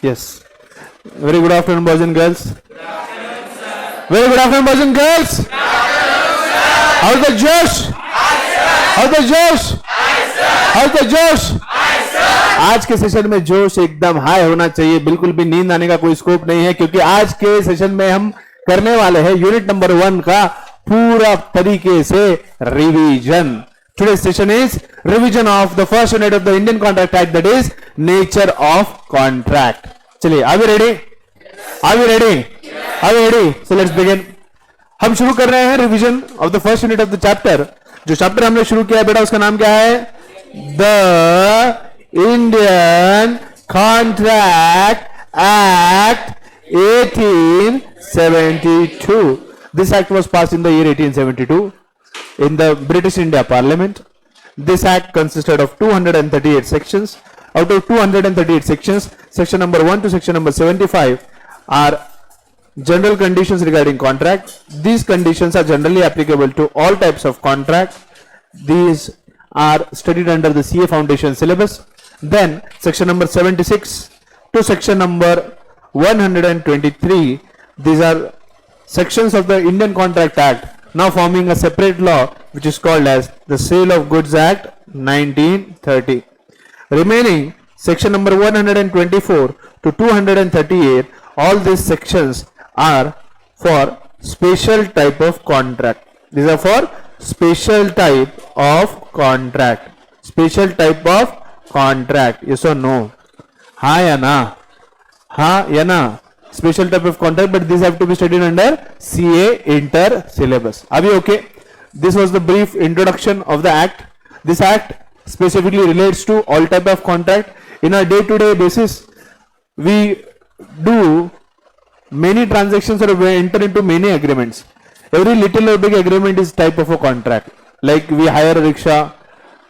Yes. Very good afternoon, boys and girls. Very good afternoon, boys and girls. How's the Josh? How's the Josh? How's the Josh? आज के session में जोश एकदम high होना चाहिए, बिल्कुल भी नींद आने का कोई स्कोप नहीं है, क्योंकि आज के सेशन में हम करने वाले हैं यूनिट नंबर 1 का पूरा तरीके से revision. Today's session is revision of the first unit of the Indian Contract Act, that is nature of contract. चलिए, are we ready? Are we ready? Are we ready? So let's begin. हम शुरू कर रहे हैं revision of the first unit of the chapter. जो chapter हमने शुरू किया है बेटा, उसका नाम क्या है? The Indian contract act 1872. This act was passed in the year 1872 in the British India Parliament. This act consisted of 238 sections. Out of 238 sections, section number 1 to section number 75 are general conditions regarding contract. These conditions are generally applicable to all types of contract. These are studied under the CA Foundation syllabus. Then section number 76 to section number 123, these are sections of the Indian Contract Act, now forming a separate law which is called as the Sale of Goods Act 1930. Remaining section number 124 to 238, all these sections are for special type of contract. These are for special type of contract. Special type of contract. Yes or no? हाँ या ना? हाँ या ना? Special type of contract, but these have to be studied under CA inter syllabus. Are we okay? This was the brief introduction of the act. This act specifically relates to all type of contract. In a day-to-day basis, we do many transactions or we enter into many agreements. Every little or big agreement is type of a contract. Like we hire a rickshaw,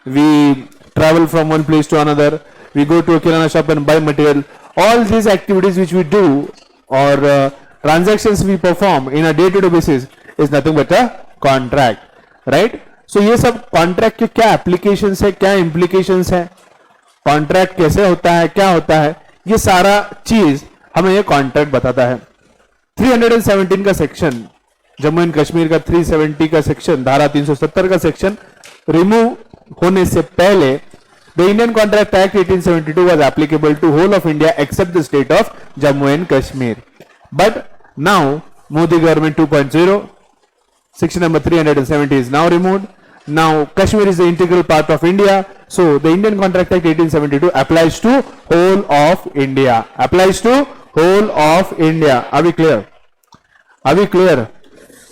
we travel from one place to another, we go to a kirana shop and buy material. All these activities which we do or transactions we perform in a day-to-day basis is nothing but a contract, right? So ये सब contract के क्या applications है, क्या implications है, contract कैसे होता है, क्या होता है, ये सारा चीज हमें ये contract बताता है. 317 का सेक्शन, जम्मू एंड कश्मीर का 370 का सेक्शन, धारा 370 का सेक्शन रिमूव होने से पहले the Indian Contract Act 1872 was applicable to whole of India except the state of Jammu and Kashmir. But now Modi government 2.0, section number 370 is now removed. Now Kashmir is the integral part of India, so the Indian Contract Act 1872 applies to whole of India. Applies to whole of India. Are we clear? Are we clear?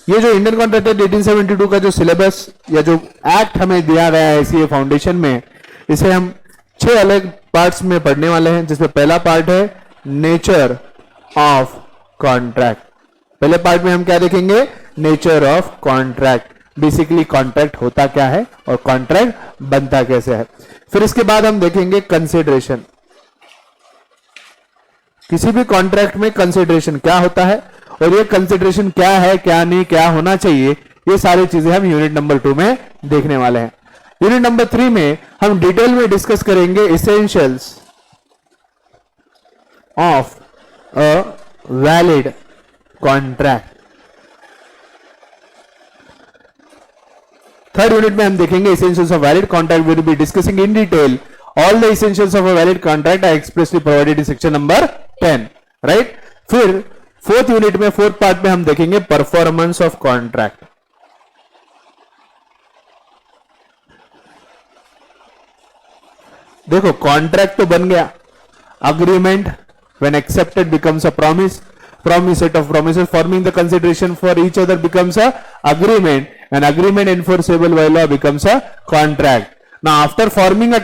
ये जो Indian contract act 1872 का जो syllabus या जो act हमें दिया गया है सीए फाउंडेशन में, इसे हम 6 अलग पार्ट्स में पढ़ने वाले हैं, जिसमें पहला पार्ट है नेचर ऑफ कॉन्ट्रैक्ट. पहले पार्ट में हम क्या देखेंगे? Nature of contract. Basically contract होता क्या है और कॉन्ट्रैक्ट बनता कैसे है. फिर इसके बाद हम देखेंगे कंसिडरेशन. किसी भी कॉन्ट्रैक्ट में कंसिडरेशन क्या होता है और ये कंसिडरेशन क्या है, क्या नहीं, क्या होना चाहिए, ये सारी चीजें हम यूनिट नंबर 2 में देखने वाले हैं. यूनिट नंबर 3 में हम डिटेल में डिस्कस करेंगे essentials of a valid contract. Third unit में हम देखेंगे essentials of valid contract. Will be discussing in detail all the essentials of a valid contract are expressly provided in section number 10, right. फिर fourth unit में, fourth part में हम देखेंगे performance of contract. देखो contract तो बन गया, agreement when accepted becomes a promise, promise set of promises forming the consideration for each other becomes a agreement, and agreement enforceable by law becomes a contract. Now after forming the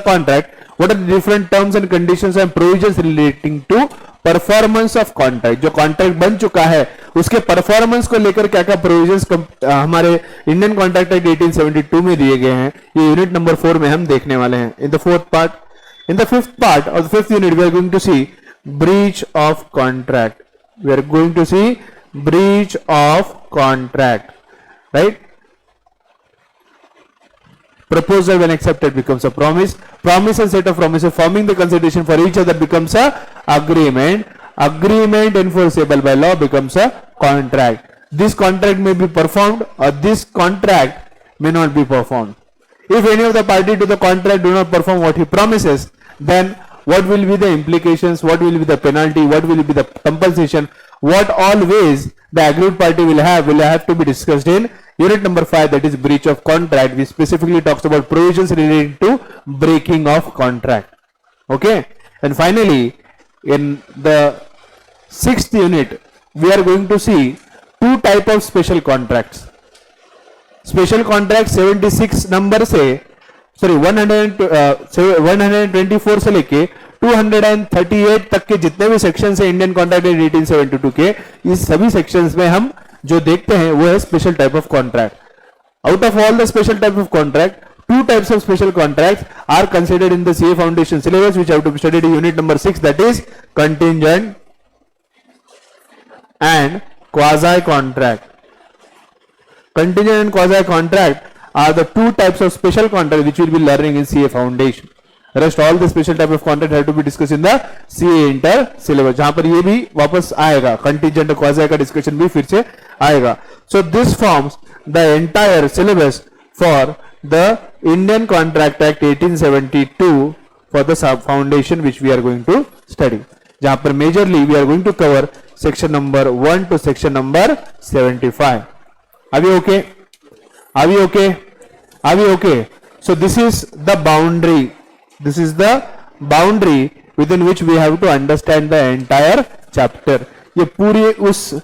contract, what are the different terms and conditions and provisions relating to performance of contract. जो contract बन चुका है उसके performance को लेकर क्या क्या provisions हमारे इंडियन कॉन्ट्रैक्ट एक्ट 1872 में दिए गए हैं, ये यूनिट नंबर 4 में हम देखने वाले हैं. In the fourth part, in the fifth part of the fifth unit we are going to see breach of contract. We are going to see breach of contract, right? Proposal when accepted becomes a promise. Promise and set of promises forming the consideration for each other becomes a agreement. Agreement enforceable by law becomes a contract. This contract may be performed or this contract may not be performed. If any of the party to the contract do not perform what he promises, then what will be the implications, what will be the penalty, what will be the compensation, what all ways the aggrieved party will have to be discussed in unit number 5, that is breach of contract, which specifically talks about provisions related to breaking of contract. Okay, and finally in the 6th unit we are going to see two type of special contracts. Special contract 76 number से 124 से लेके 238 तक के जितने भी section है Indian contract 1872 के, इस सभी सेक्शंस में हम जो देखते हैं वो है special type of contract. Out of all the special type of contract, two types of special contracts are considered in the CA foundation syllabus, which have to be studied in unit number 6, that is contingent and quasi contract. Contingent and quasi contract are the two types of special contract which we will be learning in CA foundation. Rest all the special type of contract have to be discussed in the CA inter syllabus, जहां पर ये भी वापस आएगा, contingent और quasi का discussion भी फिर से आएगा. So this forms the entire syllabus for the Indian Contract Act 1872 for the sub foundation which we are going to study, जहां पर majorly we are going to cover section number 1 to section number 75. Are we okay? Are we okay? Are we okay? So this is the boundary. This is the boundary within which we have to understand the entire chapter. ये पूरी उस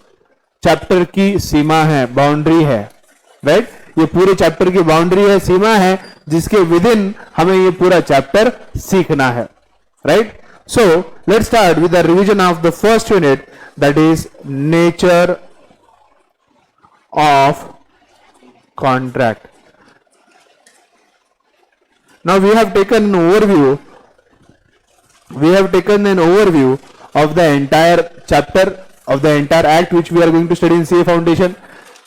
chapter की सीमा है, boundary है, right? ये पूरे chapter की boundary है, सीमा है, जिसके within हमें ये पूरा chapter सीखना है, right? So let's start with the revision of the first unit, that is nature of contract. Now we have taken an overview. We have taken an overview of the entire chapter of the entire act which we are going to study in CA foundation.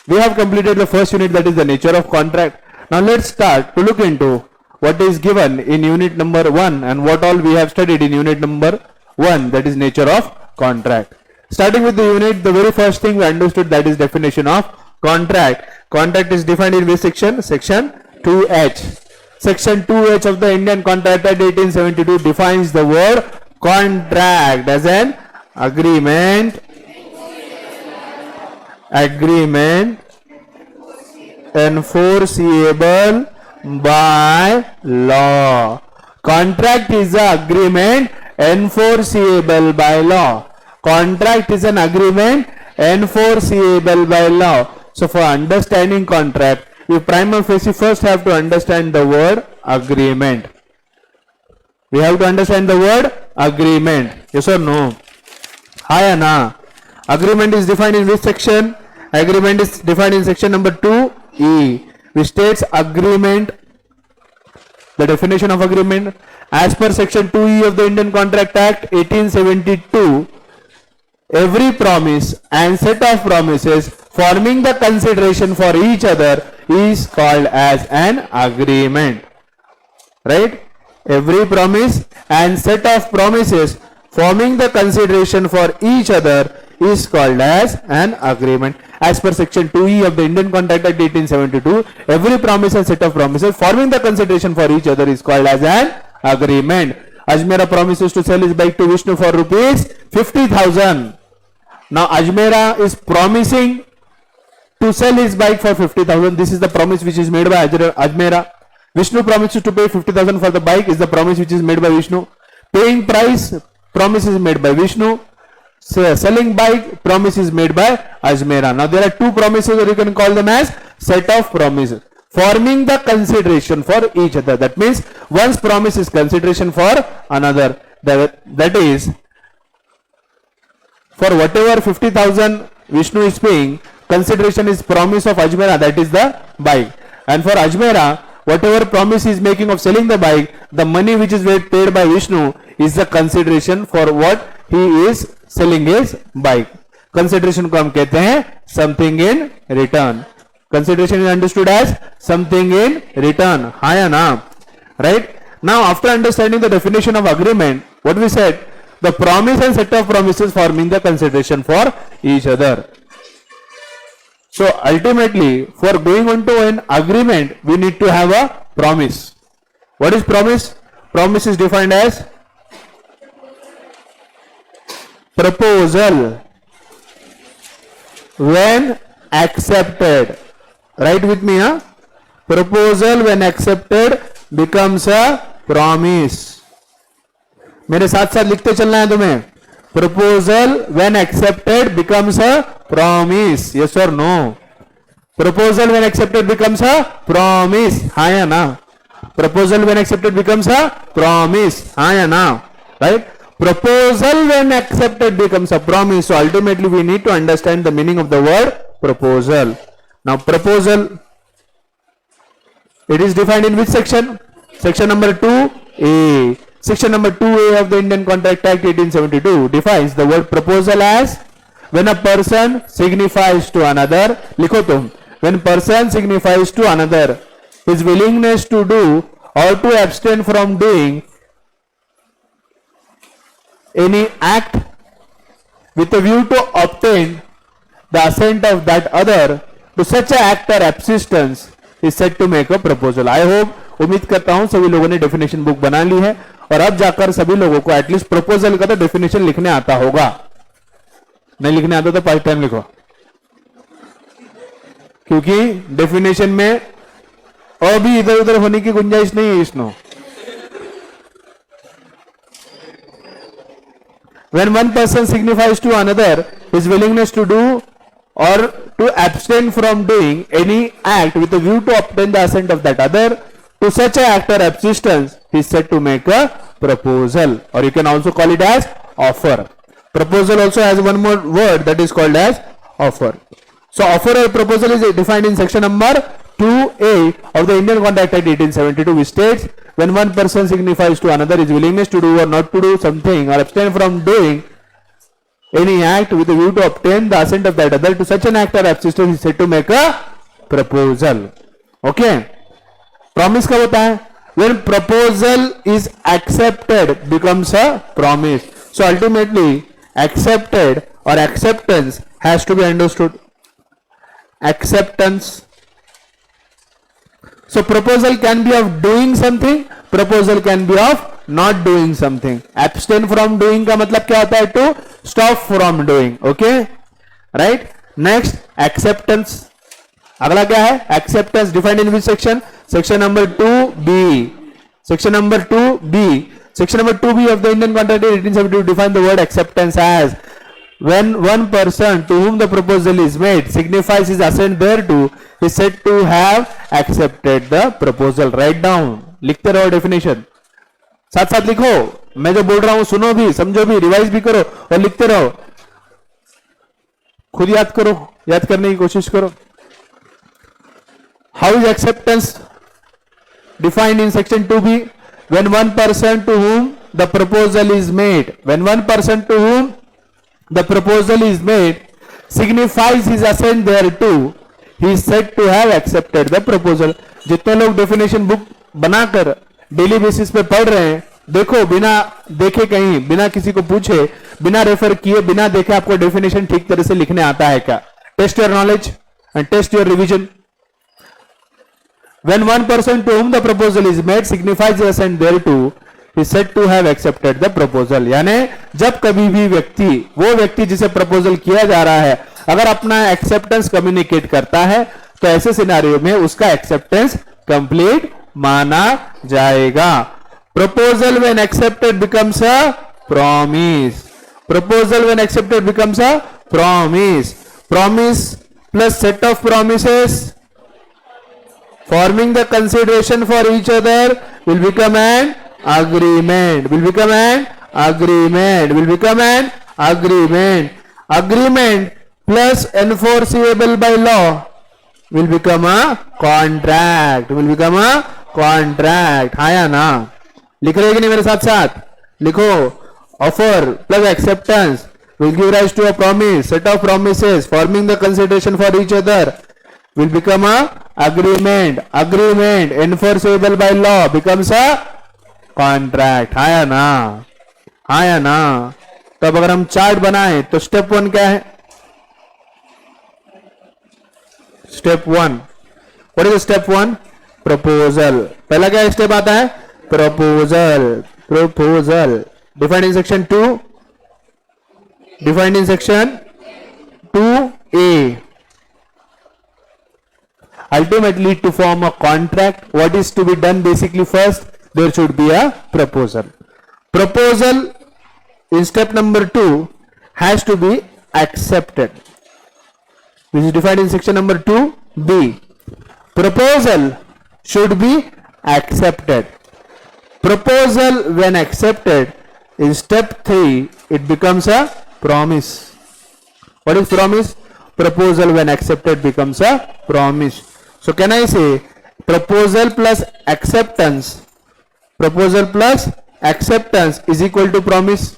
We have completed the first unit, that is the nature of contract. Now let's start to look into what is given in unit number 1 and what all we have studied in unit number 1, that is nature of contract. Starting with the unit, the very first thing we understood, that is definition of contract. Contract is defined in which section? Section 2H. Section 2H of the Indian Contract Act 1872 defines the word contract as an agreement enforceable by law. Contract is an agreement enforceable by law. Contract is an agreement enforceable by law. So for understanding contract, you prima facie first have to understand the word agreement. We have to understand the word agreement. Yes or no? Hi Anna. Agreement is defined in which section? Agreement is defined in section number 2E, which states agreement, the definition of agreement. As per section 2E of the Indian Contract Act 1872, every promise and set of promises forming the consideration for each other is called as an agreement. Right? Every promise and set of promises forming the consideration for each other is called as an agreement. As per section 2E of the Indian Contract Act 1872, every promise and set of promises forming the consideration for each other is called as an agreement. Ajmera promises to sell his bike to Vishnu for rupees 50,000. Now Ajmera is promising to sell his bike for 50,000. This is the promise which is made by Ajmera. Vishnu promises to pay 50,000 for the bike is the promise which is made by Vishnu. Paying price, promise is made by Vishnu. Selling bike, promise is made by Ajmera. Now there are two promises, or you can call them as set of promises forming the consideration for each other. That means one's promise is consideration for another. That is, for whatever 50,000 Vishnu is paying, consideration is promise of Ajmera, that is the bike. And for Ajmera, whatever promise he is making of selling the bike, the money which is paid by Vishnu is the consideration for what he is selling his bike. Consideration को हम कहते हैं something in return. Consideration is understood as something in return. हाँ या ना? Right? Now, after understanding the definition of agreement, what we said, the promise and set of promises forming the consideration for each other. So ultimately, for going on to an agreement, we need to have a promise. What is promise? Promise is defined as proposal when accepted. Write with me, huh? Proposal when accepted becomes a promise. मेरे साथ साथ लिखते चलना है तुम्हें. Proposal when accepted becomes a promise. Yes or no? Proposal when accepted becomes a promise. हाँ या ना? Proposal when accepted becomes a promise. हाँ या ना? Right? Proposal when accepted becomes a promise. So ultimately we need to understand the meaning of the word proposal. Now proposal, it is defined in which section? Section number 2A. Section number 2A of the Indian Contract Act 1872 defines the word proposal as when a person signifies to another, लिखो तुम, when person signifies to another his willingness to do or to abstain from doing any act with a view to obtain the assent of that other to such a act or absistence is said to make a proposal. I hope, उम्मीद करता हूं सभी लोगों ने definition book बना ली है और अब जाकर सभी लोगों को एटलीस्ट प्रपोजल का तो डेफिनेशन लिखने आता होगा. नहीं लिखने आता तो पार्ट टाइम लिखो, क्योंकि डेफिनेशन में अभी इधर उधर होने की गुंजाइश नहीं है इसमें. When one person signifies to another his willingness to do or to abstain from doing any act with a view to obtain the assent of that other to such a act or absistence, he is said to make a proposal, or you can also call it as offer. Proposal also has one more word that is called as offer. So offer or proposal is defined in section number 2A of the Indian Contract Act 1872, which states when one person signifies to another his willingness to do or not to do something or abstain from doing any act with a view to obtain the assent of that other to such an act or absistence is said to make a proposal. Okay. Promise कब होता है? When proposal is accepted becomes a promise. So ultimately accepted or acceptance has to be understood. Acceptance. So proposal can be of doing something, proposal can be of not doing something. Abstain from doing का मतलब क्या होता है? To stop from doing. Okay, right? Next, acceptance. अगला क्या है? Acceptance defined in which section? Section number 2B. Section number 2B. Section number 2B of the Indian Contract Act 1872 define the word acceptance as when one person to whom the proposal is made signifies his assent thereto, he is said to have accepted the proposal. Write down. लिखते रहो definition. साथ साथ लिखो. मैं जो बोल रहा हूं सुनो भी, समझो भी, रिवाइज भी करो और लिखते रहो. खुद याद करो, याद करने की कोशिश करो. How is acceptance defined in section 2B? When one person to whom the proposal is made, when one person to whom the proposal is made signifies his assent thereto, he is said to have accepted the proposal. जितने लोग definition book बनाकर daily basis पे पढ़ रहे हैं, देखो बिना देखे कहीं, बिना किसी को पूछे, बिना रेफर किए, बिना देखे आपको डेफिनेशन ठीक तरह से लिखने आता है क्या? Test your knowledge and test your revision. When one person to whom the proposal is made signifies his assent thereto, he is said to have accepted the proposal. यानी जब कभी भी व्यक्ति, वो व्यक्ति जिसे प्रपोजल किया जा रहा है, अगर अपना एक्सेप्टेंस कम्युनिकेट करता है तो ऐसे सिनेरियो में उसका एक्सेप्टेंस कंप्लीट माना जाएगा. Proposal when accepted becomes a promise. Proposal when accepted becomes a promise. Promise plus set of promises forming the consideration for each other will become an agreement. Will become an agreement. Will become an agreement. Agreement plus enforceable by law will become a contract. Will become a contract. हाँ या ना? लिख रहे कि नहीं मेरे साथ साथ? लिखो. Offer plus acceptance will give rise to a promise, set of promises forming the consideration for each other will become a agreement. Agreement enforceable by law becomes a contract. हाँ या ना? हाँ या ना? तो अब अगर हम चार्ट बनाए तो स्टेप 1 क्या है? Step 1, what is step 1? Proposal. पहला क्या स्टेप आता है? Proposal. Proposal defined in section 2, defined in section 2A. Ultimately, to form a contract, what is to be done? Basically, first there should be a proposal. Proposal in step number 2 has to be accepted, which is defined in section number 2B. Proposal should be accepted. Proposal when accepted in step 3, it becomes a promise. What is promise? Proposal when accepted becomes a promise. So can I say proposal plus acceptance? Proposal plus acceptance is equal to promise.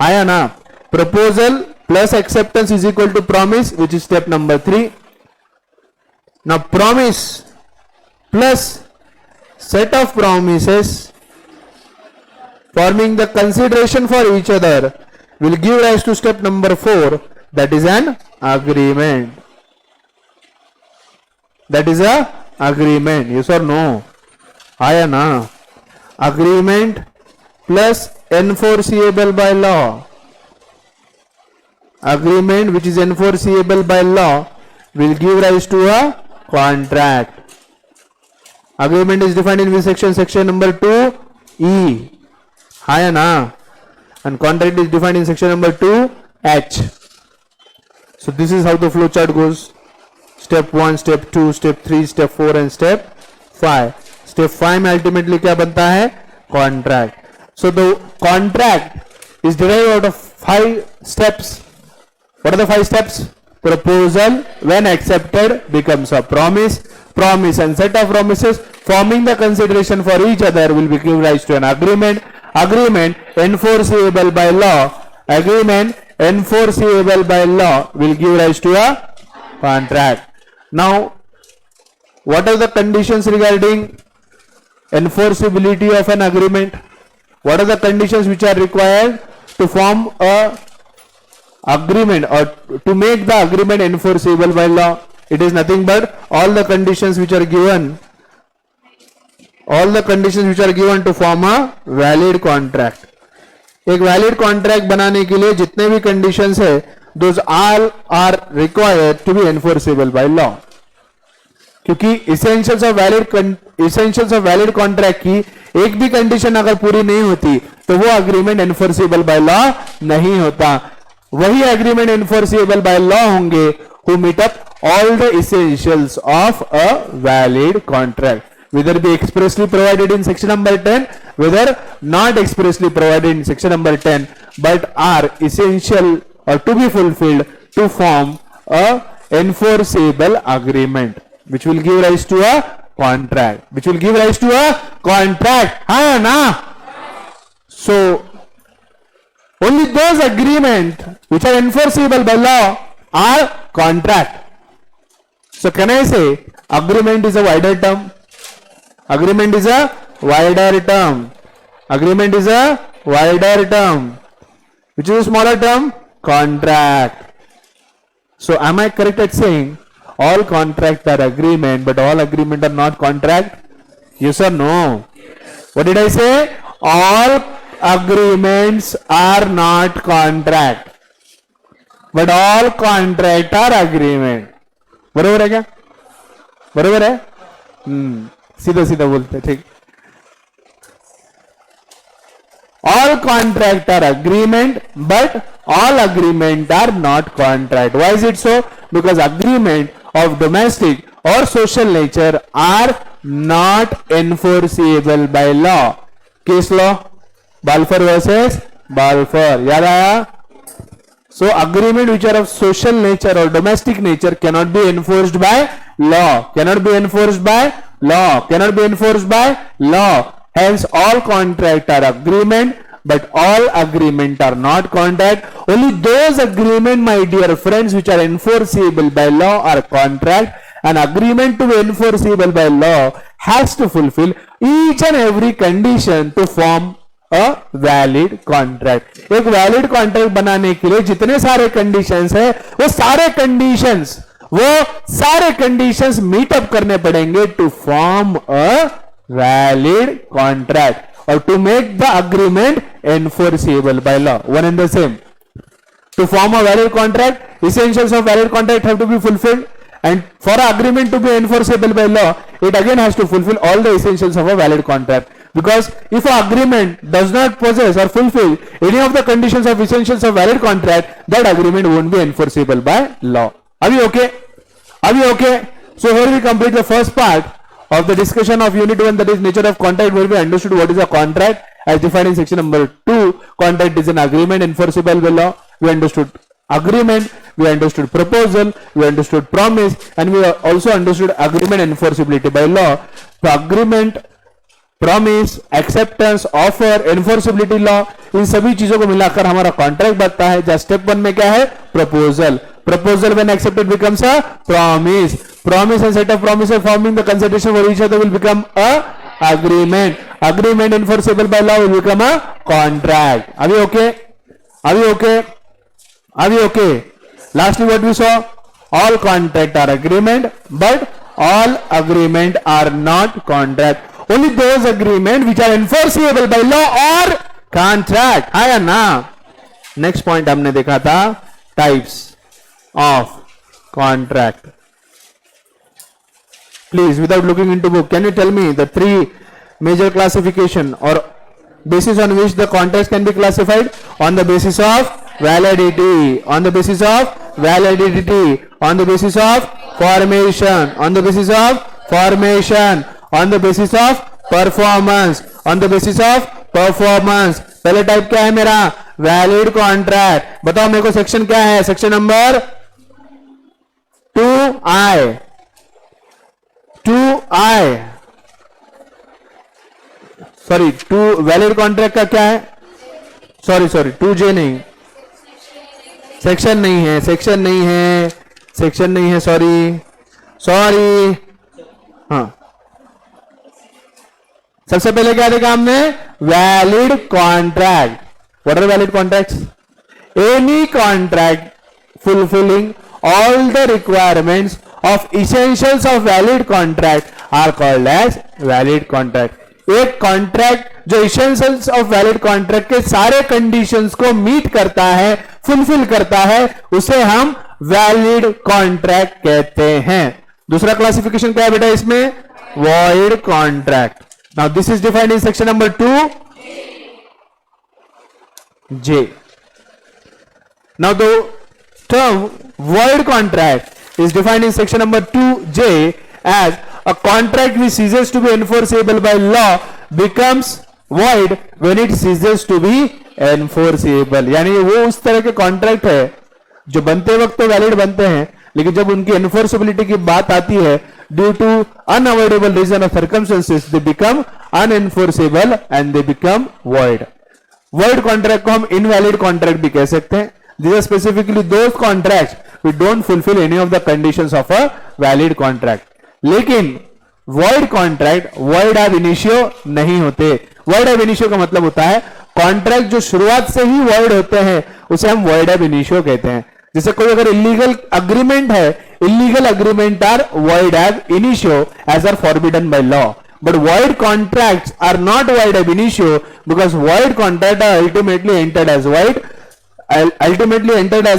हाँ या ना? Proposal plus acceptance is equal to promise, which is step number 3. Now promise plus set of promises forming the consideration for each other will give rise to step number 4, that is an agreement. That is a agreement. Yes or no? हाँ या ना? Agreement plus enforceable by law. Agreement which is enforceable by law will give rise to a contract. Agreement is defined in which section? Section number 2E. हाँ या ना? And contract is defined in section number 2H. So this is how the flow chart goes. Step 1, step 2, step 3, step 4 and step 5. Step 5 में ultimately क्या बनता है? Contract. So the contract is derived out of 5 steps. What are the 5 steps? Proposal when accepted becomes a promise. Promise and set of promises forming the consideration for each other will give rise to an agreement. Agreement enforceable by law. Agreement enforceable by law will give rise to a contract. Now, what are the conditions regarding enforceability of an agreement? What are the conditions which are required to form a agreement or to make the agreement enforceable by law? It is nothing but all the conditions which are given. All the conditions which are given to form a valid contract. एक valid contract बनाने के लिए जितने भी conditions है, those all are required to be enforceable by law. क्योंकि essentials of valid contract की एक भी कंडीशन अगर पूरी नहीं होती तो वो अग्रीमेंट एनफोर्सेबल बाय लॉ नहीं होता. वही एग्रीमेंट एनफोर्सेबल बाय लॉ होंगे who meet up all the essentials of a valid contract, whether be expressly provided in section number 10, whether not expressly provided in section number 10, but are essential or to be fulfilled to form a enforceable agreement, which will give rise to a contract. Which will give rise to a contract. हाँ ना? So only those agreements which are enforceable by law are contract. So can I say agreement is a wider term? Agreement is a wider term. Agreement is a wider term. Which is a smaller term? Contract. So am I correct at saying all contracts are agreement, but all agreement are not contract? Yes or no? What did I say? All agreements are not contract, but all contract are agreement. बरोबर है क्या? बरोबर है? सीधा सीधा बोलते. ठीक. All contract are agreement, but all agreement are not contract. Why is it so? Because agreement of domestic or social nature are not enforceable by law. Case law, Balfour versus Balfour. याद आया? So agreement which are of social nature or domestic nature cannot be enforced by law. Cannot be enforced by law. Cannot be enforced by law. Hence all contract are agreement, but all agreement are not contract. Only those agreement, my dear friends, which are enforceable by law are contract. an agreement to be enforceable by law has to fulfill each and every condition to form a valid contract. एक valid contract बनाने के लिए जितने सारे conditions है वो सारे conditions meet up करने पड़ेंगे to form a valid contract or to make the agreement enforceable by law. One and the same. To form a valid contract, essentials of valid contract have to be fulfilled, and for an agreement to be enforceable by law, it again has to fulfill all the essentials of a valid contract. Because if an agreement does not possess or fulfill any of the conditions of essentials of valid contract, that agreement won't be enforceable by law. Are we okay? Are we okay? So here we complete the first part of the discussion of unit 1, that is nature of contract, where we understood what is a contract as defined in section number 2. Contract is an agreement enforceable by law. We understood agreement, we understood proposal, we understood promise, and we also understood agreement enforceability by law. So agreement, promise, acceptance, offer, enforceability law, इन सभी चीजों को मिलाकर हमारा contract बनता है। जहाँ step 1 में क्या है? Proposal. Proposal when accepted becomes a promise. Promise and set of promise forming the consideration for each other will become a agreement. Agreement enforceable by law will become a contract. Are we okay? Are we okay? Are we okay? Lastly, what we saw? All contract are agreement, but all agreement are not contract. Only those agreement which are enforceable by law or contract. आया ना? Next point हमने देखा था types of contract. Please, without looking into book, can you tell me the 3 major classification or basis on which the contracts can be classified? On the basis of validity, on the basis of validity, on the basis of formation, on the basis of formation, on the basis of performance, on the basis of performance. पहले type क्या है मेरा? Valid contract. बताओ मेरे को section क्या है? Section number 2I। 2I sorry 2 valid contract का क्या है? सॉरी 2J नहीं, सेक्शन नहीं है, सेक्शन नहीं है, सेक्शन नहीं है, सॉरी। हाँ, सबसे पहले क्या देखा हमने? Valid contract. What are valid contracts? Any contract fulfilling all the requirements of essentials of valid contract are called as valid contract. एक कॉन्ट्रैक्ट जो essentials of valid contract के सारे conditions को meet करता है, fulfill करता है, उसे हम valid contract कहते हैं। दूसरा क्लासिफिकेशन क्या है बेटा इसमें? void contract. Now this is defined in section number 2J. Now the term void contract is defined in section number 2J as a contract which ceases to be enforceable by law becomes void when it ceases to be enforceable. यानी वो उस तरह के contract है जो बनते वक्त तो वैलिड बनते हैं, लेकिन जब उनकी एनफोर्सेबिलिटी की बात आती है, ड्यू टू अनअवॉइडेबल रीजन और circumstances, they become unenforceable and they become void. void contract को हम इनवैलिड कॉन्ट्रैक्ट भी कह सकते हैं. These are specifically those contracts which don't fulfill any of the conditions of a valid contract. लेकिन void contract void ab initio नहीं होते. void ab initio का मतलब होता है कॉन्ट्रैक्ट जो शुरुआत से ही void होते हैं उसे हम void ab initio कहते हैं. जैसे कोई अगर इलीगल अग्रीमेंट है, illegal agreement are void ab initio as are forbidden by law. But void contracts are not void ab initio because void contracts are ultimately entered as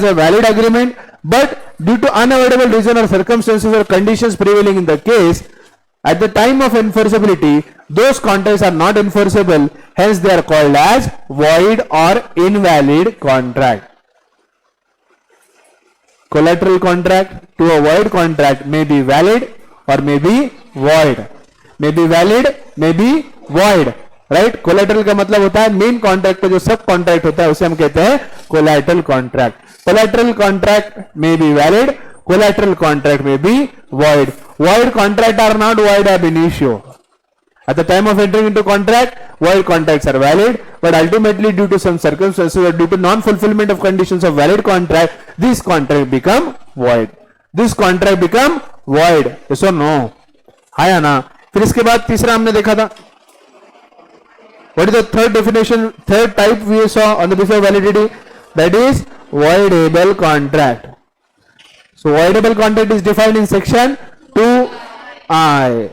a valid agreement, but due to unavoidable reason or circumstances or conditions prevailing in the case, at the time of enforceability, those contracts are not enforceable, hence they are called as void or invalid contract. Collateral contract to a void contract may be valid or may be void. May be valid, may be void. Right. Collateral का मतलब होता है main contract का जो सब contract होता है उसे हम कहते हैं collateral contract. Collateral contract may be valid, collateral contract may be void. Void contract are not void ab initio. At the time of entering into contract, void contracts are valid, but ultimately due to some circumstances or due to non-fulfillment of conditions of valid contract, this contract become void. This contract become void. Yes or no? हाँ या ना. फिर इसके बाद तीसरा हमने देखा था. What is the third definition, third type we saw on the basis of validity? That is voidable contract. So voidable contract is defined in section 2I.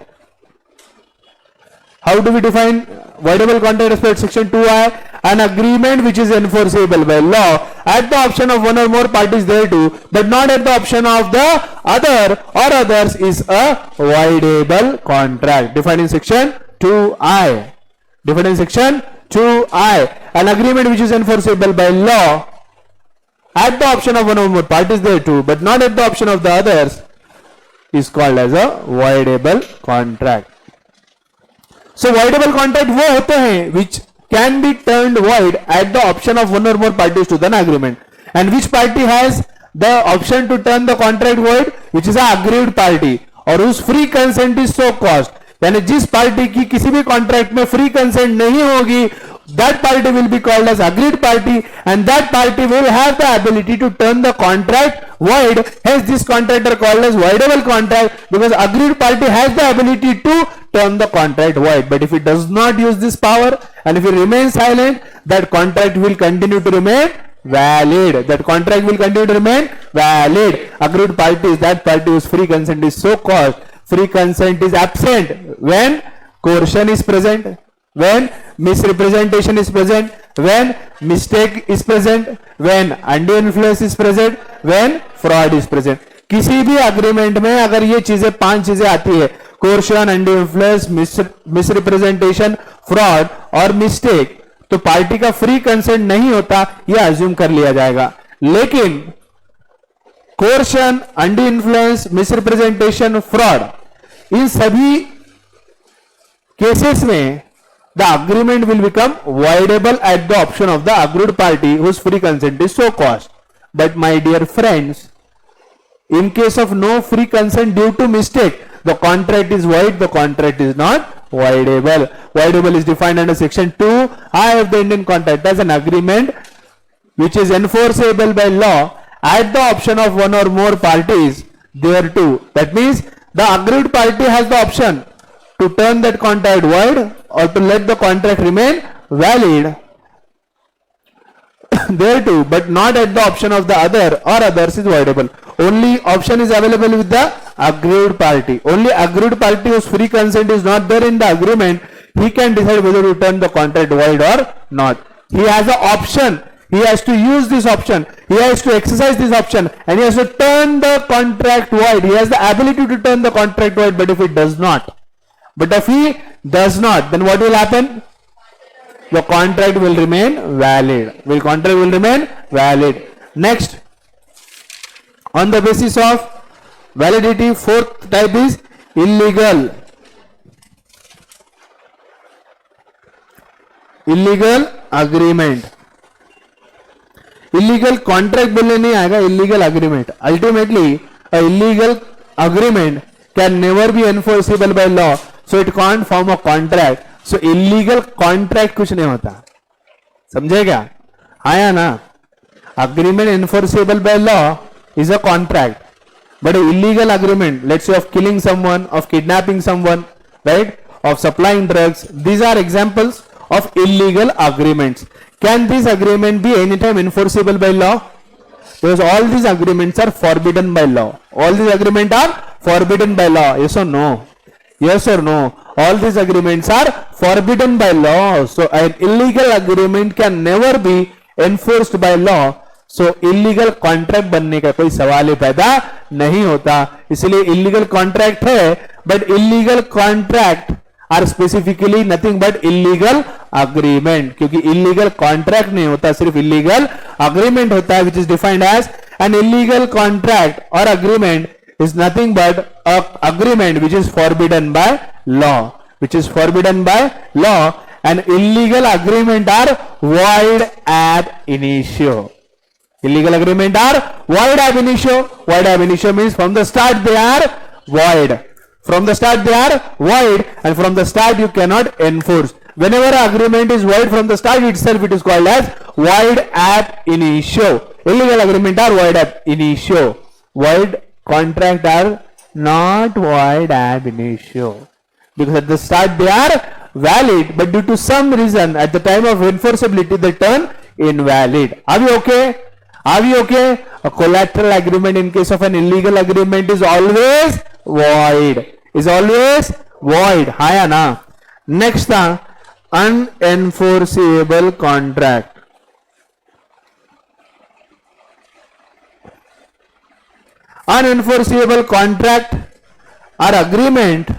How do we define voidable contract as per section 2I? An agreement which is enforceable by law at the option of one or more parties thereto, but not at the option of the other or others, is a voidable contract. Defined in section 2I. Defined in section 2I. An agreement which is enforceable by law at the option of one or more parties thereto, but not at the option of the others, is called as a voidable contract. So voidable contract वो होते हैं which can be turned void at the option of one or more parties to the agreement. And which party has the option to turn the contract void? Which is a aggrieved party, और whose free consent is so caused. यानी जिस party की किसी भी contract में free consent नहीं होगी, that party will be called as agreed party, and that party will have the ability to turn the contract void. Hence this contract are called as voidable contract, because agreed party has the ability to turn the contract void. But if it does not use this power and if it remains silent, that contract will continue to remain valid. That contract will continue to remain valid. Agreed party is that party whose free consent is so caused. Free consent is absent when coercion is present, when misrepresentation is present, when mistake is present, when undue influence is present, when fraud is present. किसी भी agreement में अगर ये चीजें 5 चीजें आती है, coercion, undue influence, misrepresentation, fraud और मिस्टेक, तो पार्टी का फ्री कंसेंट नहीं होता, यह अज्यूम कर लिया जाएगा. लेकिन coercion, undue influence, misrepresentation, fraud, इन सभी केसेस में the agreement will become voidable at the option of the aggrieved party whose free consent is so caused. But my dear friends, in case of no free consent due to mistake, the contract is void, the contract is not voidable. Voidable is defined under section 2I of the Indian contract as an agreement which is enforceable by law at the option of one or more parties thereto. That means the aggrieved party has the option to turn that contract void or to let the contract remain valid thereto, but not at the option of the other or others is voidable. Only option is available with the aggrieved party. Only aggrieved party whose free consent is not there in the agreement, he can decide whether to turn the contract void or not. He has an option. He has to use this option. He has to exercise this option, and he has to turn the contract void. He has the ability to turn the contract void, but if he does not, then what will happen? The contract will remain valid. Contract will remain valid. Next, on the basis of validity, fourth type is illegal. Illegal agreement. Illegal contract बोलने नहीं आएगा, illegal agreement. Ultimately, a illegal agreement can never be enforceable by law, so it can't form a contract. So illegal contract कुछ नहीं होता, समझे क्या? आया ना? Agreement enforceable by law is a contract, but an illegal agreement, let's say of killing someone, of kidnapping someone, right, of supplying drugs, these are examples of illegal agreements. Can this agreement be anytime enforceable by law? Because all these agreements are forbidden by law. All these agreements are forbidden by law. Yes or no? Yes or no? All these agreements are forbidden by law. So an illegal agreement can never be enforced by law. So illegal contract बनने का कोई सवाल ही पैदा नहीं होता. इसलिए illegal contract है, but illegal contract are specifically nothing but illegal agreement. क्योंकि illegal contract नहीं होता, सिर्फ illegal agreement होता है, which is defined as an illegal contract or agreement is nothing but a agreement which is forbidden by law. Which is forbidden by law, and illegal agreement are void ab initio. Illegal agreement are void ab initio. Void ab initio means from the start they are void. From the start they are void, and from the start you cannot enforce. Whenever an agreement is void from the start itself, it is called as void ab initio. Illegal agreement are void ab initio. Void contract are not void ab initio, because at the start they are valid, but due to some reason at the time of enforceability they turn invalid. Are we okay? Are we okay? A collateral agreement in case of an illegal agreement is always void. Is always void. Haya na. Next था unenforceable contract. Unenforceable contract are agreement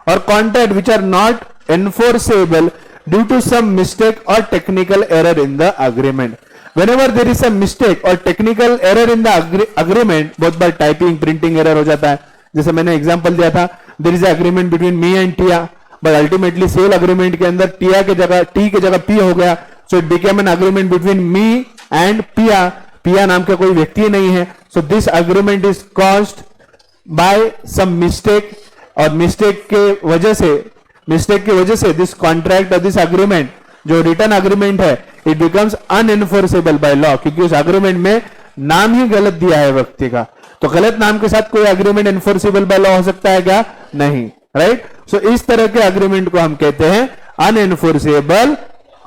or contract which are not enforceable due to some mistake or technical error in the agreement. Whenever there is a mistake or technical error in the agreement, बहुत बार typing printing error हो जाता है, जैसे मैंने example दिया था, there is a agreement between me and Tia, but ultimately sale agreement के अंदर Tia के जगह T के जगह P हो गया, so it became an agreement between me and Pia. Pia नाम का कोई व्यक्ति नहीं है, so this agreement is caused by some mistake, और mistake के वजह से this contract or this agreement जो written agreement है, it becomes unenforceable by law, क्योंकि उस agreement में नाम ही गलत दिया है व्यक्ति का. तो गलत नाम के साथ कोई agreement enforceable by law हो सकता है क्या? नहीं, right? So इस तरह के agreement को हम कहते हैं unenforceable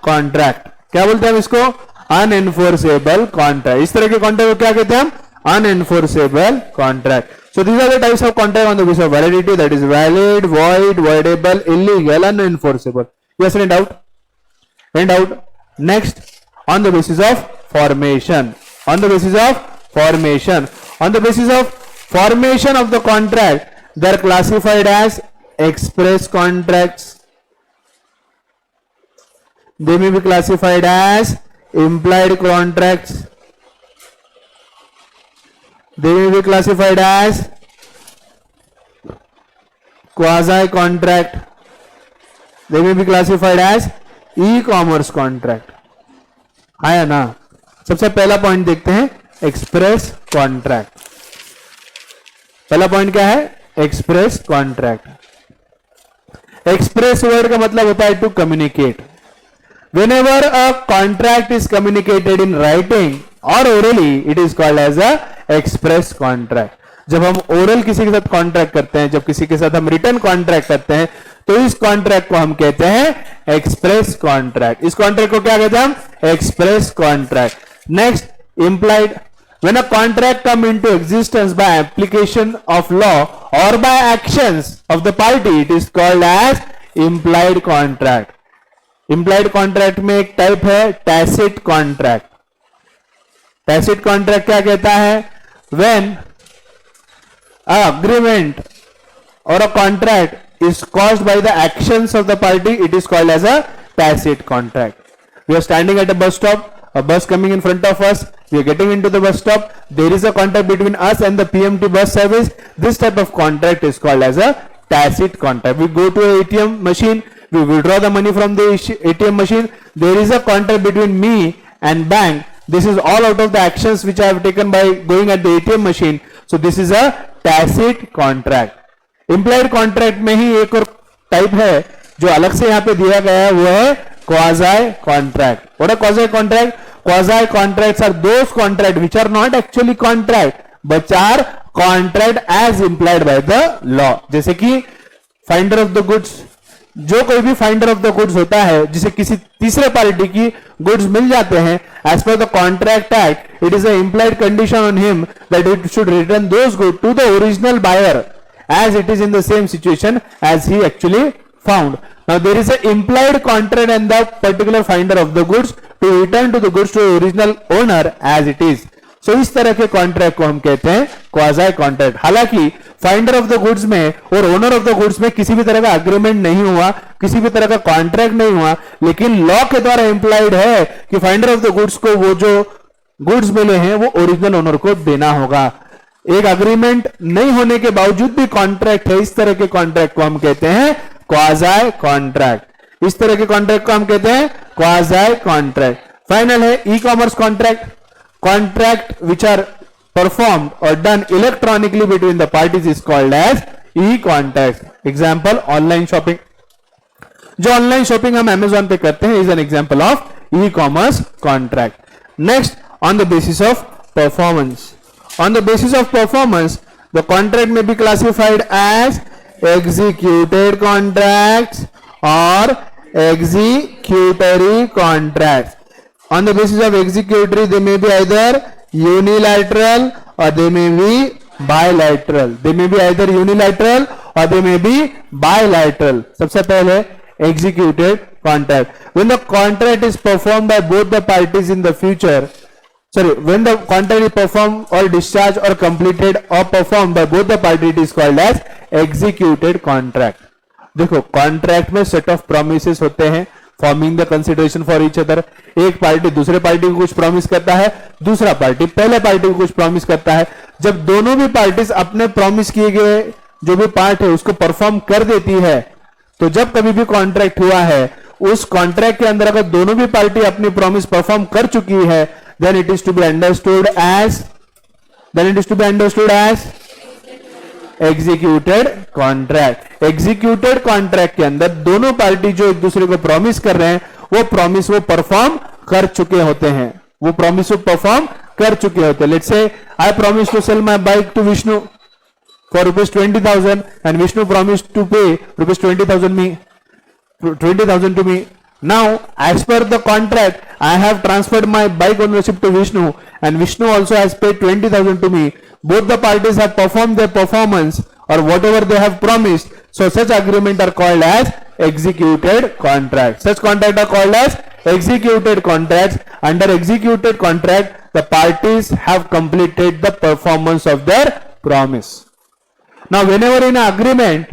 contract. क्या बोलते हैं हम इसको? Unenforceable contract. इस तरह के contract को क्या कहते हैं हम? Unenforceable contract. So these are the types of contract on the basis of validity, that is valid, void, voidable, illegal, unenforceable. Yes, any doubt? Any doubt? Next, on the basis of formation. On the basis of formation. On the basis of formation of the contract, they are classified as express contracts. They may be classified as implied contracts. They may be classified as quasi contract. They may be classified as e-commerce contract. आया ना. सबसे पहला point देखते हैं express contract. पहला point क्या है? Express contract. Express word का मतलब होता है to communicate. Whenever a contract is communicated in writing or orally, it is called as a express contract. जब हम ओरल किसी के साथ कॉन्ट्रैक्ट करते हैं, जब किसी के साथ हम रिटर्न कॉन्ट्रैक्ट करते हैं, तो इस कॉन्ट्रैक्ट को हम कहते हैं एक्सप्रेस कॉन्ट्रैक्ट. इस कॉन्ट्रैक्ट को क्या कहते हैं हम? Express contract. Next, implied. When a contract come into existence by application of law or by actions of the party, it is called as implied contract. Implied contract में एक type है tacit contract. Tacit contract क्या कहता है? When an agreement or a contract is caused by the actions of the party, it is called as a tacit contract. We are standing at a bus stop, a bus coming in front of us, we are getting into the bus stop, there is a contract between us and the PMT bus service. This type of contract is called as a tacit contract. We go to an ATM machine, we withdraw the money from the ATM machine, there is a contract between me and bank. This is all out of the actions which I have taken by going at the ATM machine. So this is a tacit contract. Implied contract में ही एक और type है जो अलग से यहाँ पे दिया गया है, वो है quasi contract. What are quasi contract? Quasi contracts are those contracts which are not actually contract but are contract as implied by the law. जैसे कि फाइंडर ऑफ द गुड्स, जो कोई भी फाइंडर ऑफ द गुड्स होता है जिसे किसी तीसरे पार्टी की गुड्स मिल जाते हैं, as per the contract act it is a implied condition on him that it should return those good to the original buyer as it is in the same situation as he actually found. Now there is an implied contract and the particular finder of the goods to return to the goods to the original owner as it is. So इस तरह के contract को हम कहते हैं quasi contract. हालांकि finder of the goods में और ओनर ऑफ द गुड्स में किसी भी तरह का अग्रीमेंट नहीं हुआ, किसी भी तरह का कॉन्ट्रैक्ट नहीं हुआ, लेकिन लॉ के द्वारा इंप्लाइड है कि फाइंडर ऑफ द गुड्स को वो जो गुड्स मिले हैं वो ओरिजिनल ओनर को देना होगा. एक अग्रीमेंट नहीं होने के बावजूद भी कॉन्ट्रैक्ट है, इस तरह के कॉन्ट्रैक्ट को हम कहते हैं क्वाज़ी कॉन्ट्रैक्ट. इस तरह के कॉन्ट्रैक्ट को हम कहते हैं क्वाज़ी कॉन्ट्रैक्ट. फाइनल है e commerce contract. Contract which are performed or done electronically between the parties is called as e-contract. Example, online shopping. जो ऑनलाइन शॉपिंग हम Amazon पे करते हैं is an example of e-commerce contract. Next, on the basis of performance. On the basis of performance, The contract may be classified as executed contracts or executory contracts. On the basis of executory, they may be either unilateral or they may be bilateral. They may be either unilateral or they may be bilateral. सबसे पहले executed contract. When the contract is performed by both the parties in the future, when the contract is performed or discharged or completed or performed by both the parties, it is called as executed contract. देखो contract में set of promises होते हैं forming the consideration for each other. एक party दूसरे party को कुछ promise करता है, दूसरा पार्टी पहले पार्टी को कुछ प्रॉमिस करता है. जब दोनों भी पार्टीज अपने प्रॉमिस किए गए जो भी पार्ट है उसको परफॉर्म कर देती है, तो जब कभी भी कॉन्ट्रैक्ट हुआ है उस कॉन्ट्रैक्ट के अंदर अगर दोनों भी पार्टी अपनी प्रॉमिस परफॉर्म कर चुकी है, then it is to be understood as executed contract. Executed contract के अंदर दोनों पार्टी जो एक दूसरे को प्रॉमिस कर रहे हैं वो प्रॉमिस वो परफॉर्म कर चुके होते हैं. वो प्रॉमिस वो परफॉर्म कर चुके होते हैं. Let's say I promise to sell my bike to Vishnu for ₹20,000 and Vishnu promised to pay ₹20,000 to me. Now, as per the contract, I have transferred my bike ownership to Vishnu and Vishnu also has paid 20,000 to me. Both the parties have performed their performance or whatever they have promised. So, such agreement are called as executed contracts. Such contracts are called as executed contracts. Under executed contract, the parties have completed the performance of their promise. Now, whenever in an agreement,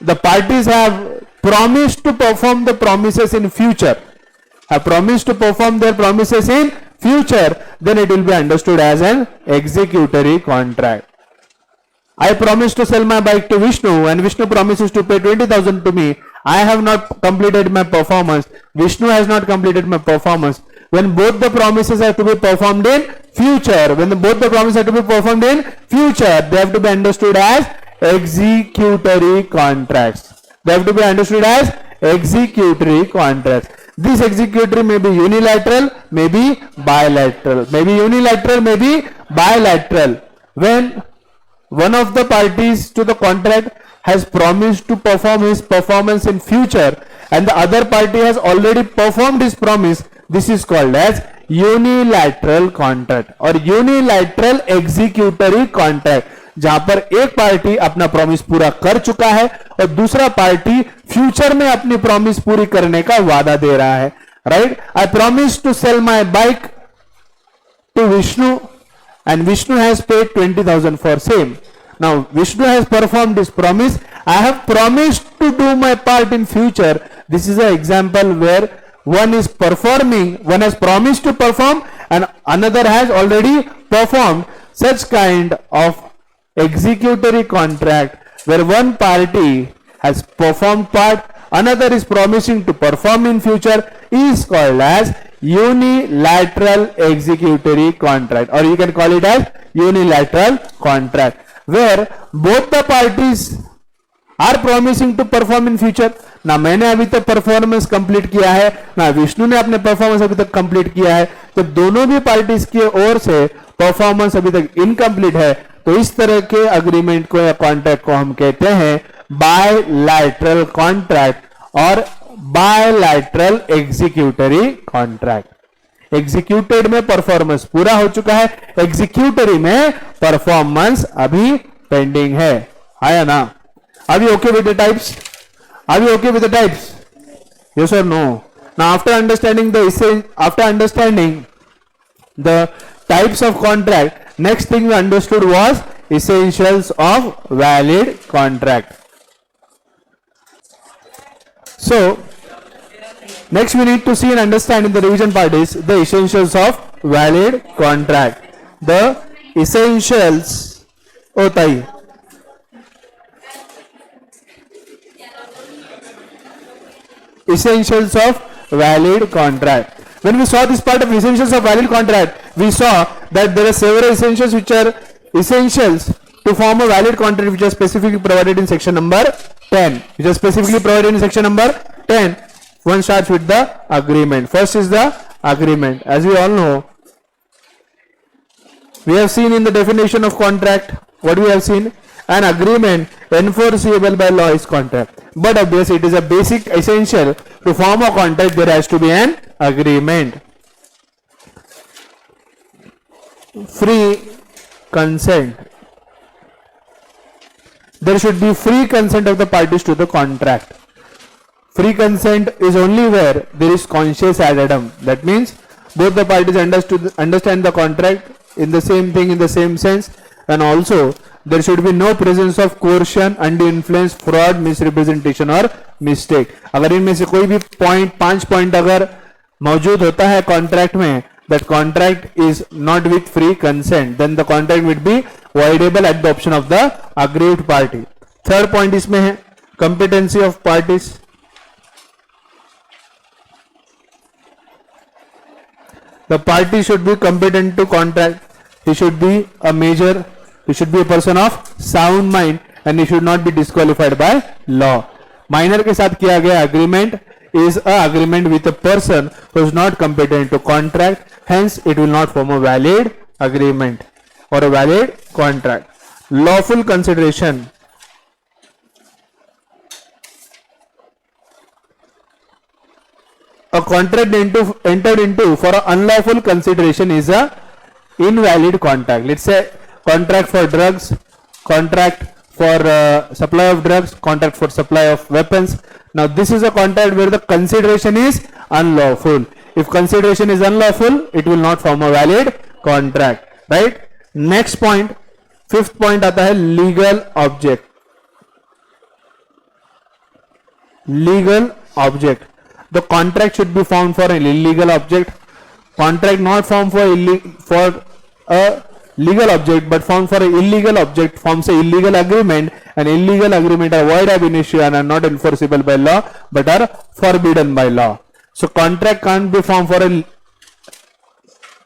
the parties have promised to perform the promises in future, have promised to perform their promises in future, then it will be understood as an executory contract. I promised to sell my bike to Vishnu and Vishnu promises to pay 20,000 to me. I have not completed my performance. Vishnu has not completed my performance. When both the promises have to be performed in future, both the promises have to be performed in future, they have to be understood as executory contracts. They have to be understood as executory contracts. This executory may be unilateral, may be bilateral. May be unilateral, may be bilateral. When one of the parties to the contract has promised to perform his performance in future and the other party has already performed his promise, this is called as unilateral contract or unilateral executory contract. जहां पर एक party अपना promise पूरा कर चुका है और दूसरा पार्टी फ्यूचर में अपनी प्रॉमिस पूरी करने का वादा दे रहा है. Right, I promise to sell my bike to Vishnu and Vishnu has paid 20,000 for same. Now Vishnu has performed this promise. I have promised to do my part in future. This is an example where one is performing, one has promised to perform and another has already performed. Such kind of executory contract where one party has performed part, another is promising to perform in future is called as unilateral executory contract, or you can call it as unilateral contract, where both the parties are promising to perform in future. ना मैंने अभी तक performance complete किया है, ना विष्णु ने अपने performance अभी तक कंप्लीट किया है, तो दोनों भी पार्टीज की ओर से परफॉर्मेंस अभी तक इनकम्प्लीट है. तो इस तरह के अग्रीमेंट को या कॉन्ट्रैक्ट को हम कहते हैं बायलैटरल कॉन्ट्रैक्ट और बायलैटरल एग्जीक्यूटरी कॉन्ट्रैक्ट. एग्जीक्यूटेड में परफॉर्मेंस पूरा हो चुका है, एग्जीक्यूटरी में परफॉर्मेंस अभी पेंडिंग है. आया ना? Are we okay with the types? Are we okay with the types? Yes or no? Now after understanding the types of contract, next thing we understood was essentials of valid contract. So next we need to see and understand in the revision part is the essentials of valid contract. The essentials होता ही essentials of valid contract. When we saw this part of essentials of valid contract, we saw that there are several essentials which are essentials to form a valid contract, which are specifically provided in section number 10. Which are specifically provided in section number 10. One starts with the agreement. First is the agreement. As we all know, We have seen in the definition of contract, what we have seen, an agreement enforceable by law is contract. But obviously it is a basic essential to form a contract, there has to be an agreement. Free consent. There should be free consent of the parties to the contract. Free consent is only where there is conscious addendum. That means both the parties understand the contract in the same thing, in the same sense, and also there should be no presence of coercion, undue influence, fraud, misrepresentation और mistake. अगर इनमें से कोई भी point 5 point अगर मौजूद होता है कॉन्ट्रैक्ट में, that contract is not with free consent, then the contract will be voidable at the option of the aggrieved party. Third point इसमें है competency of parties. The party should be competent to contract. He should be a major. He should be a person of sound mind, and he should not be disqualified by law. Minor के साथ किया गया agreement is a agreement with a person who is not competent to contract. Hence, it will not form a valid agreement or a valid contract. Lawful consideration. A contract entered into for an unlawful consideration is a invalid contract. Let's say contract for drugs, contract for supply of drugs, contract for supply of weapons. Now this is a contract where the consideration is unlawful. If consideration is unlawful, it will not form a valid contract, right? Next point, fifth point आता है legal object. Legal object. The contract should be found for an illegal object. Contract not formed for a legal object but found for an illegal object forms a illegal agreement. An illegal agreement are void ab initio and are not enforceable by law but are forbidden by law. So contract can't be formed for an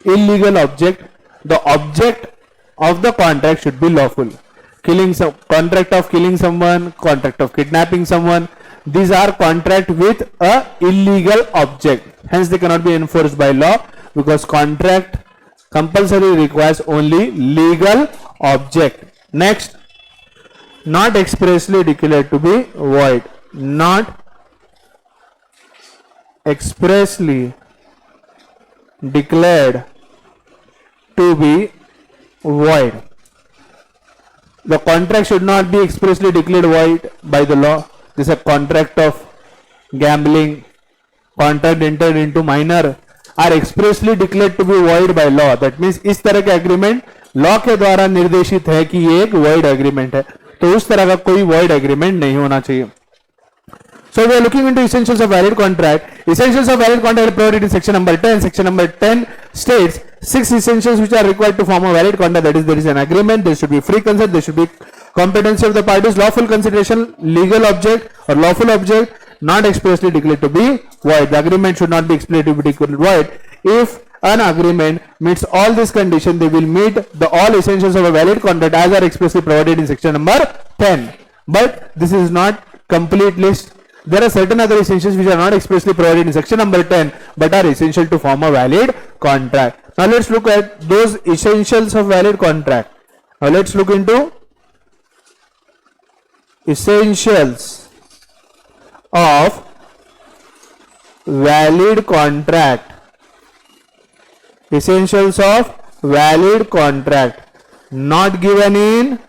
illegal object. The object of the contract should be lawful. Contract of killing someone, contract of kidnapping someone, these are contract with a illegal object. Hence they cannot be enforced by law because contract compulsory requires only legal object. Next, not expressly declared to be void. Not expressly declared to be void. The contract should not be expressly declared void by the law. This is a contract of gambling, contract entered into minor are expressly declared to be void by law. That means इस तरह के agreement law के द्वारा निर्देशित है कि ये एक void agreement है, तो उस तरह का कोई void agreement नहीं होना चाहिए. So we are looking into essentials of valid contract. Essentials of valid contract are provided in section number 10. Section number 10 states 6 essentials which are required to form a valid contract. That is, there is an agreement, there should be free consent, there should be competency of the parties, lawful consideration, legal object or lawful object, not expressly declared to be void. The agreement should not be expressly declared void. If an agreement meets all these conditions, they will meet the all essentials of a valid contract as are expressly provided in section number 10. But this is not complete list. There are certain other essentials which are not expressly provided in section number 10 but are essential to form a valid contract. Now let's look at those essentials of valid contract. Now let's look into essentials of valid contract. Essentials of valid contract not given in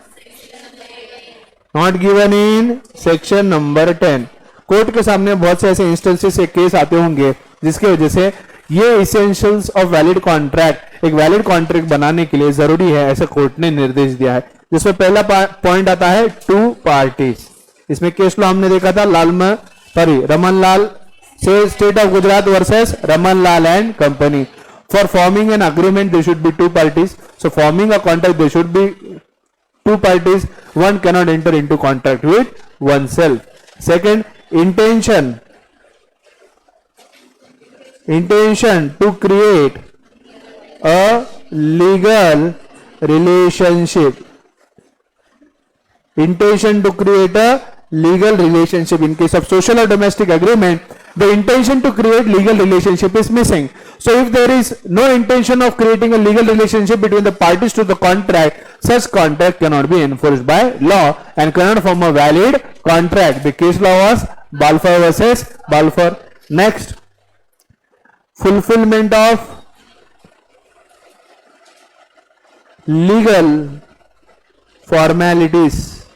section number 10. Court के सामने बहुत से ऐसे instances से case आते होंगे जिसकी वजह से ये इसेंशियल्स ऑफ वैलिड कॉन्ट्रैक्ट एक वैलिड कॉन्ट्रैक्ट बनाने के लिए जरूरी है, ऐसे कोर्ट ने निर्देश दिया है. जिसमें पहला पॉइंट आता है टू पार्टीज. इसमें केस लो हमने देखा था रमन लाल से state of Gujarat versus Raman Lal and company. For forming an agreement there should be two parties. So forming a contract there should be two parties. One cannot enter into contract with oneself. Second, intention to create a legal relationship. Intention to create a legal relationship. In case of social or domestic agreement, the intention to create legal relationship is missing. So if there is no intention of creating a legal relationship between the parties to the contract, such contract cannot be enforced by law and cannot form a valid contract. The case law was Balfour versus Balfour. Next, fulfillment of legal formalities.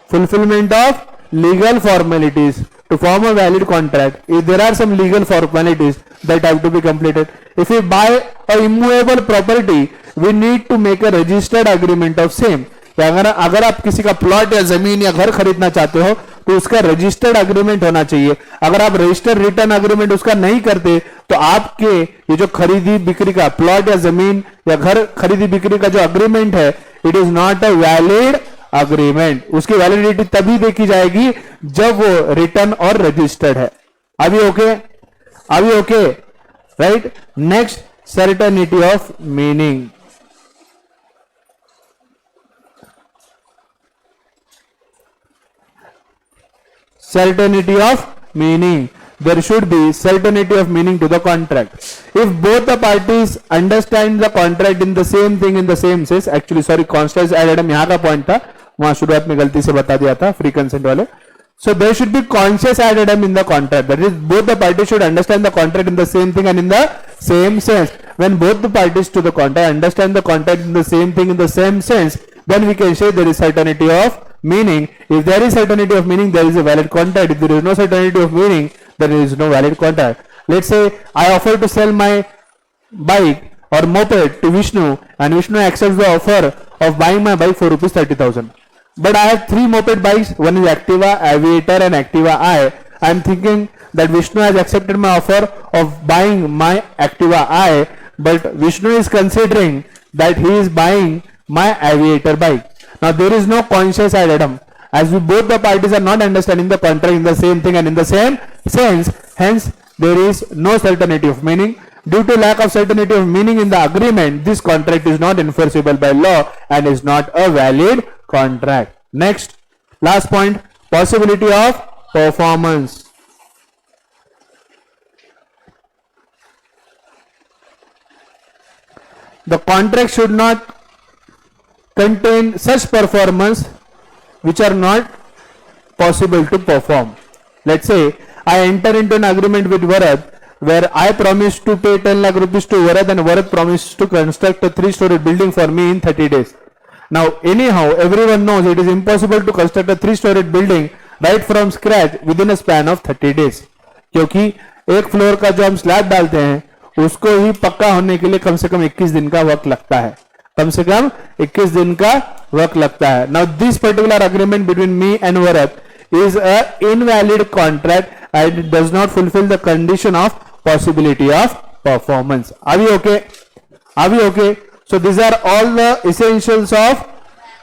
Fulfillment of legal formalities to form a valid contract. If there are some legal formalities that have to be completed. If we buy a immovable property, we need to make a registered agreement of same. अगर आप किसी का plot या जमीन या घर खरीदना चाहते हो तो उसका रजिस्टर्ड अग्रीमेंट होना चाहिए. अगर आप रजिस्टर्ड रिटर्न अग्रीमेंट उसका नहीं करते तो आपके ये जो खरीदी बिक्री का प्लॉट या जमीन या घर खरीदी बिक्री का जो अग्रीमेंट है, it is not a valid agreement. उसकी वैलिडिटी तभी देखी जाएगी जब वो रिटर्न और रजिस्टर्ड है. अभी ओके, अभी okay, right. Next, certainty of meaning. Certainty of meaning. There should be certainty of meaning to the contract. If both the parties understand the contract in the same thing in the same sense, actually sorry, conscious addendum यहाँ का point था, वहां शुरुआत में गलती से बता दिया था फ्री कंसेंट वाले. So there should be conscious addendum in the contract. That is, both the parties should understand the contract in the same thing and in the same sense. When both the parties to the contract understand the contract in the same thing in the same sense, then we can say there is certainty of meaning. If there is certainty of meaning, there is a valid contract. If there is no certainty of meaning, then there is no valid contract. Let's say I offer to sell my bike or moped to Vishnu, and Vishnu accepts the offer of buying my bike for rupees 30,000. But I have three moped bikes. One is Activa, Aviator, and Activa I. I am thinking that Vishnu has accepted my offer of buying my Activa I, but Vishnu is considering that he is buying my Aviator bike. Now there is no conscious addendum, as we both the parties are not understanding the contract in the same thing and in the same sense. Hence there is no certainty of meaning. Due to lack of certainty of meaning in the agreement, this contract is not enforceable by law and is not a valid contract. Next, last point, possibility of performance. The contract should not contain such performance which are not possible to perform. Let's say I enter into an agreement with Varad where I promise to pay 10 lakh rupees to Varad and Varad promises to construct a 3-story building for me in 30 days. Now anyhow everyone knows it is impossible to construct a 3-story building right from scratch within a span of 30 days. क्योंकि एक floor का जो हम slab डालते हैं उसको ही पक्का होने के लिए कम से कम 21 दिन का वक्त लगता है. कम से कम 21 दिन का वक्त लगता है. Now this particular agreement between me and Varad is a invalid contract and it does not fulfill the condition of possibility of performance. Are we okay? Are we okay? So these are all the essentials of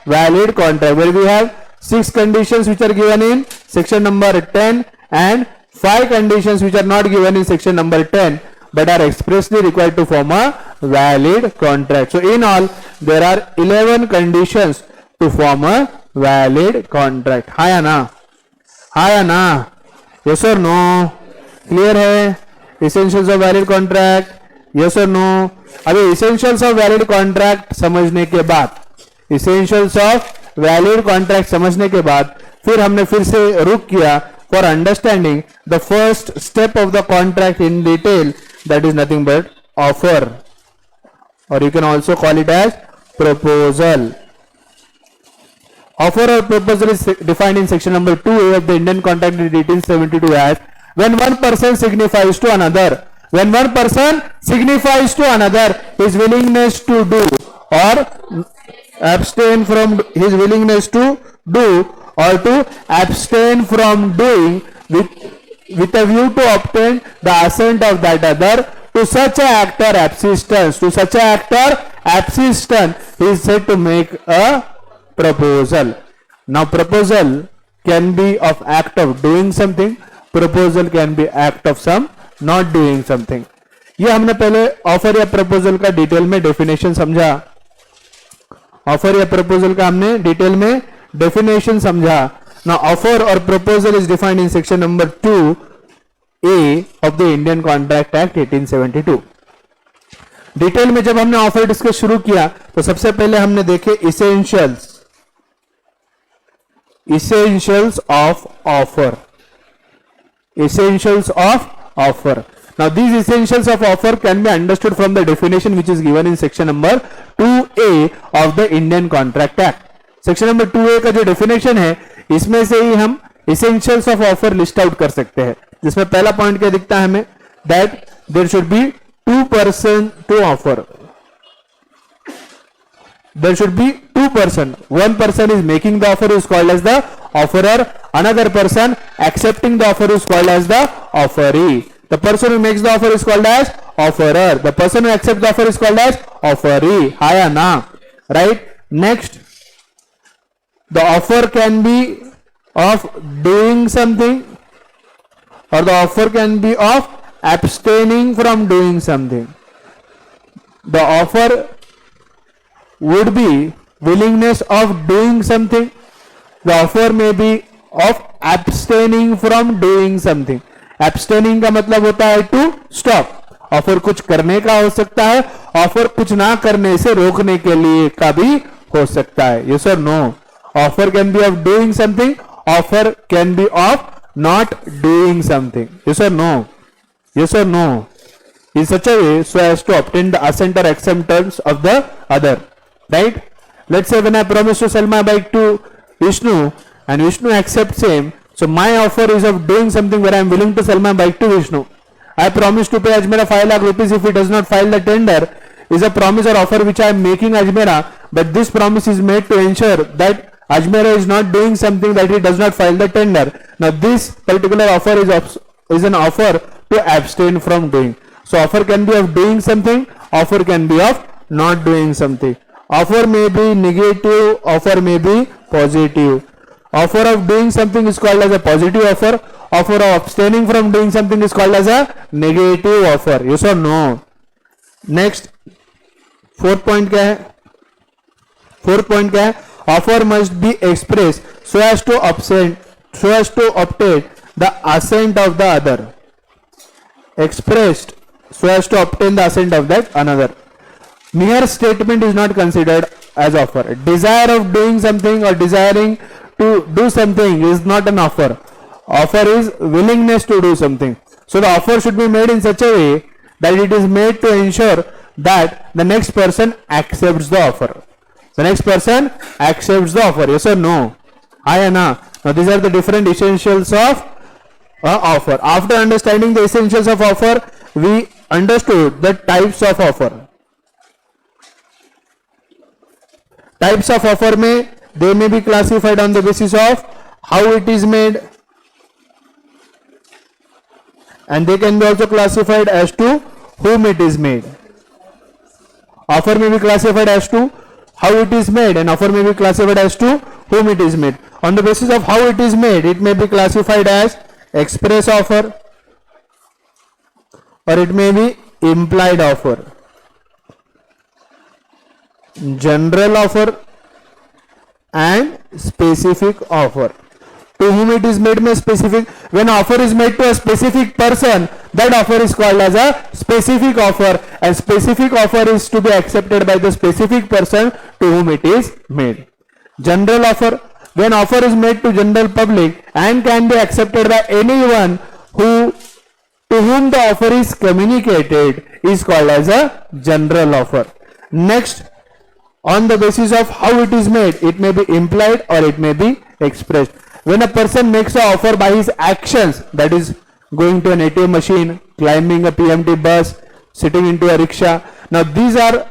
valid contract, where we have 6 conditions which are given in section number 10 and 5 conditions which are not given in section number 10 but are expressly required to form a valid contract. So in all there are 11 conditions to form a valid contract. Hi Anna, hi Anna, yes or no? Clear है? Essentials of valid contract, yes or no? अभी essentials of valid contract समझने के बाद, essentials of valid contract समझने के बाद फिर हमने फिर से रुक किया for understanding the first step of the contract in detail, that is nothing but offer, or you can also call it as proposal. Offer or proposal is defined in section number 2A of the Indian Contract in 1872 as when one person signifies to another, when one person signifies to another his willingness to do or abstain from his willingness to do or to abstain from doing with a view to obtain the assent of that other, to such a act or absistence, to such a act or absistence he is said to make a proposal. Now proposal can be of act of doing something, proposal can be act of some not doing something. ये हमने पहले offer या proposal का detail में definition समझा. Offer या proposal का हमने डिटेल में डेफिनेशन समझा. Now offer or proposal is defined in section number 2A of the Indian Contract Act 1872. Detail में जब हमने ऑफर डिस्कस शुरू किया तो सबसे पहले हमने देखे essentials of offer. Essentials of offer. Now these essentials of offer can be understood from the definition which is given in section number 2A of the Indian Contract Act. Section number 2A का जो definition है इसमें से ही हम essentials of offer list out कर सकते हैं, जिसमें पहला पॉइंट क्या दिखता है हमें, that there should be two person to offer. There should be two person. One person is making the offer is called as the offerer. Another person accepting the offer is called as the offeree. The person who makes the offer is called as offerer. The person who accepts the offer is called as offeree. Hi or na? Right? Next, the offer can be of doing something, or the offer can be of abstaining from doing something. The offer would be willingness of doing something. The offer may be of abstaining from doing something. Abstaining का मतलब होता है to stop. Offer कुछ करने का हो सकता है, ऑफर कुछ ना करने से रोकने के लिए का भी हो सकता है. Yes or no? Offer can be of doing something. Offer can be of not doing something. Yes or no? Yes or no? In such a way so as to obtain the assent or acceptance of the other. Right? Let's say when I promise to sell my bike to Vishnu and Vishnu accepts same, so my offer is of doing something where I am willing to sell my bike to Vishnu. I promise to pay Ajmera 5 lakh rupees if he does not file the tender is a promise or offer which I am making Ajmera, but this promise is made to ensure that Ajmera is not doing something that he does not file the tender. Now this particular offer is an offer to abstain from doing. So offer can be of doing something, offer can be of not doing something. Offer may be negative, offer may be positive. Offer of doing something is called as a positive offer. Offer of abstaining from doing something is called as a negative offer. Yes or no? Next, fourth point क्या है? Fourth point क्या है? Offer must be expressed so as to obtain the assent of the other. Expressed so as to obtain the assent of that another. Mere statement is not considered as offer. Desire of doing something or desiring to do something is not an offer. Offer is willingness to do something. So the offer should be made in such a way that it is made to ensure that the next person accepts the offer. The next person accepts the offer. Yes or no? Aye or na? Now these are the different essentials of offer. After understanding the essentials of offer, we understood the types of offer. Types of offer they may be classified on the basis of how it is made, and they can be also classified as to whom it is made. Offer may be classified as to how it is made, and offer may be classified as to whom it is made. On the basis of how it is made, it may be classified as express offer, or it may be implied offer, general offer, and specific offer. To whom it is made may specific. When offer is made to a specific person, that offer is called as a specific offer, and specific offer is to be accepted by the specific person to whom it is made. General offer, when offer is made to general public and can be accepted by anyone to whom the offer is communicated, is called as a general offer. Next, on the basis of how it is made, it may be implied or it may be expressed. When a person makes an offer by his actions, that is going to an ATM machine, climbing a PMT bus, sitting into a rickshaw. Now these are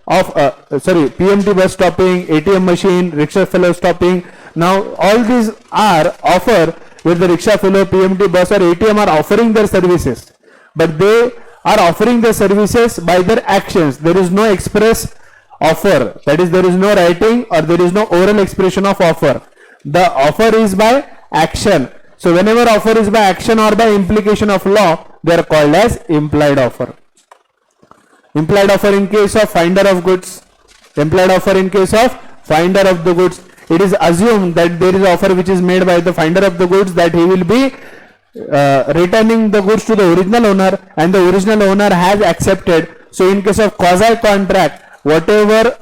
of PMT bus stopping, ATM machine, rickshaw fellow stopping. Now all these are offer where the rickshaw fellow, PMT bus or ATM are offering their services, but they are offering their services by their actions. There is no express offer, that is there is no writing or there is no oral expression of offer. The offer is by action. So whenever offer is by action or by implication of law, they are called as implied offer. Implied offer in case of finder of goods. Implied offer in case of finder of the goods. it is assumed that there is an offer which is made by the finder of the goods that he will be returning the goods to the original owner, and the original owner has accepted. So in case of quasi contract, whatever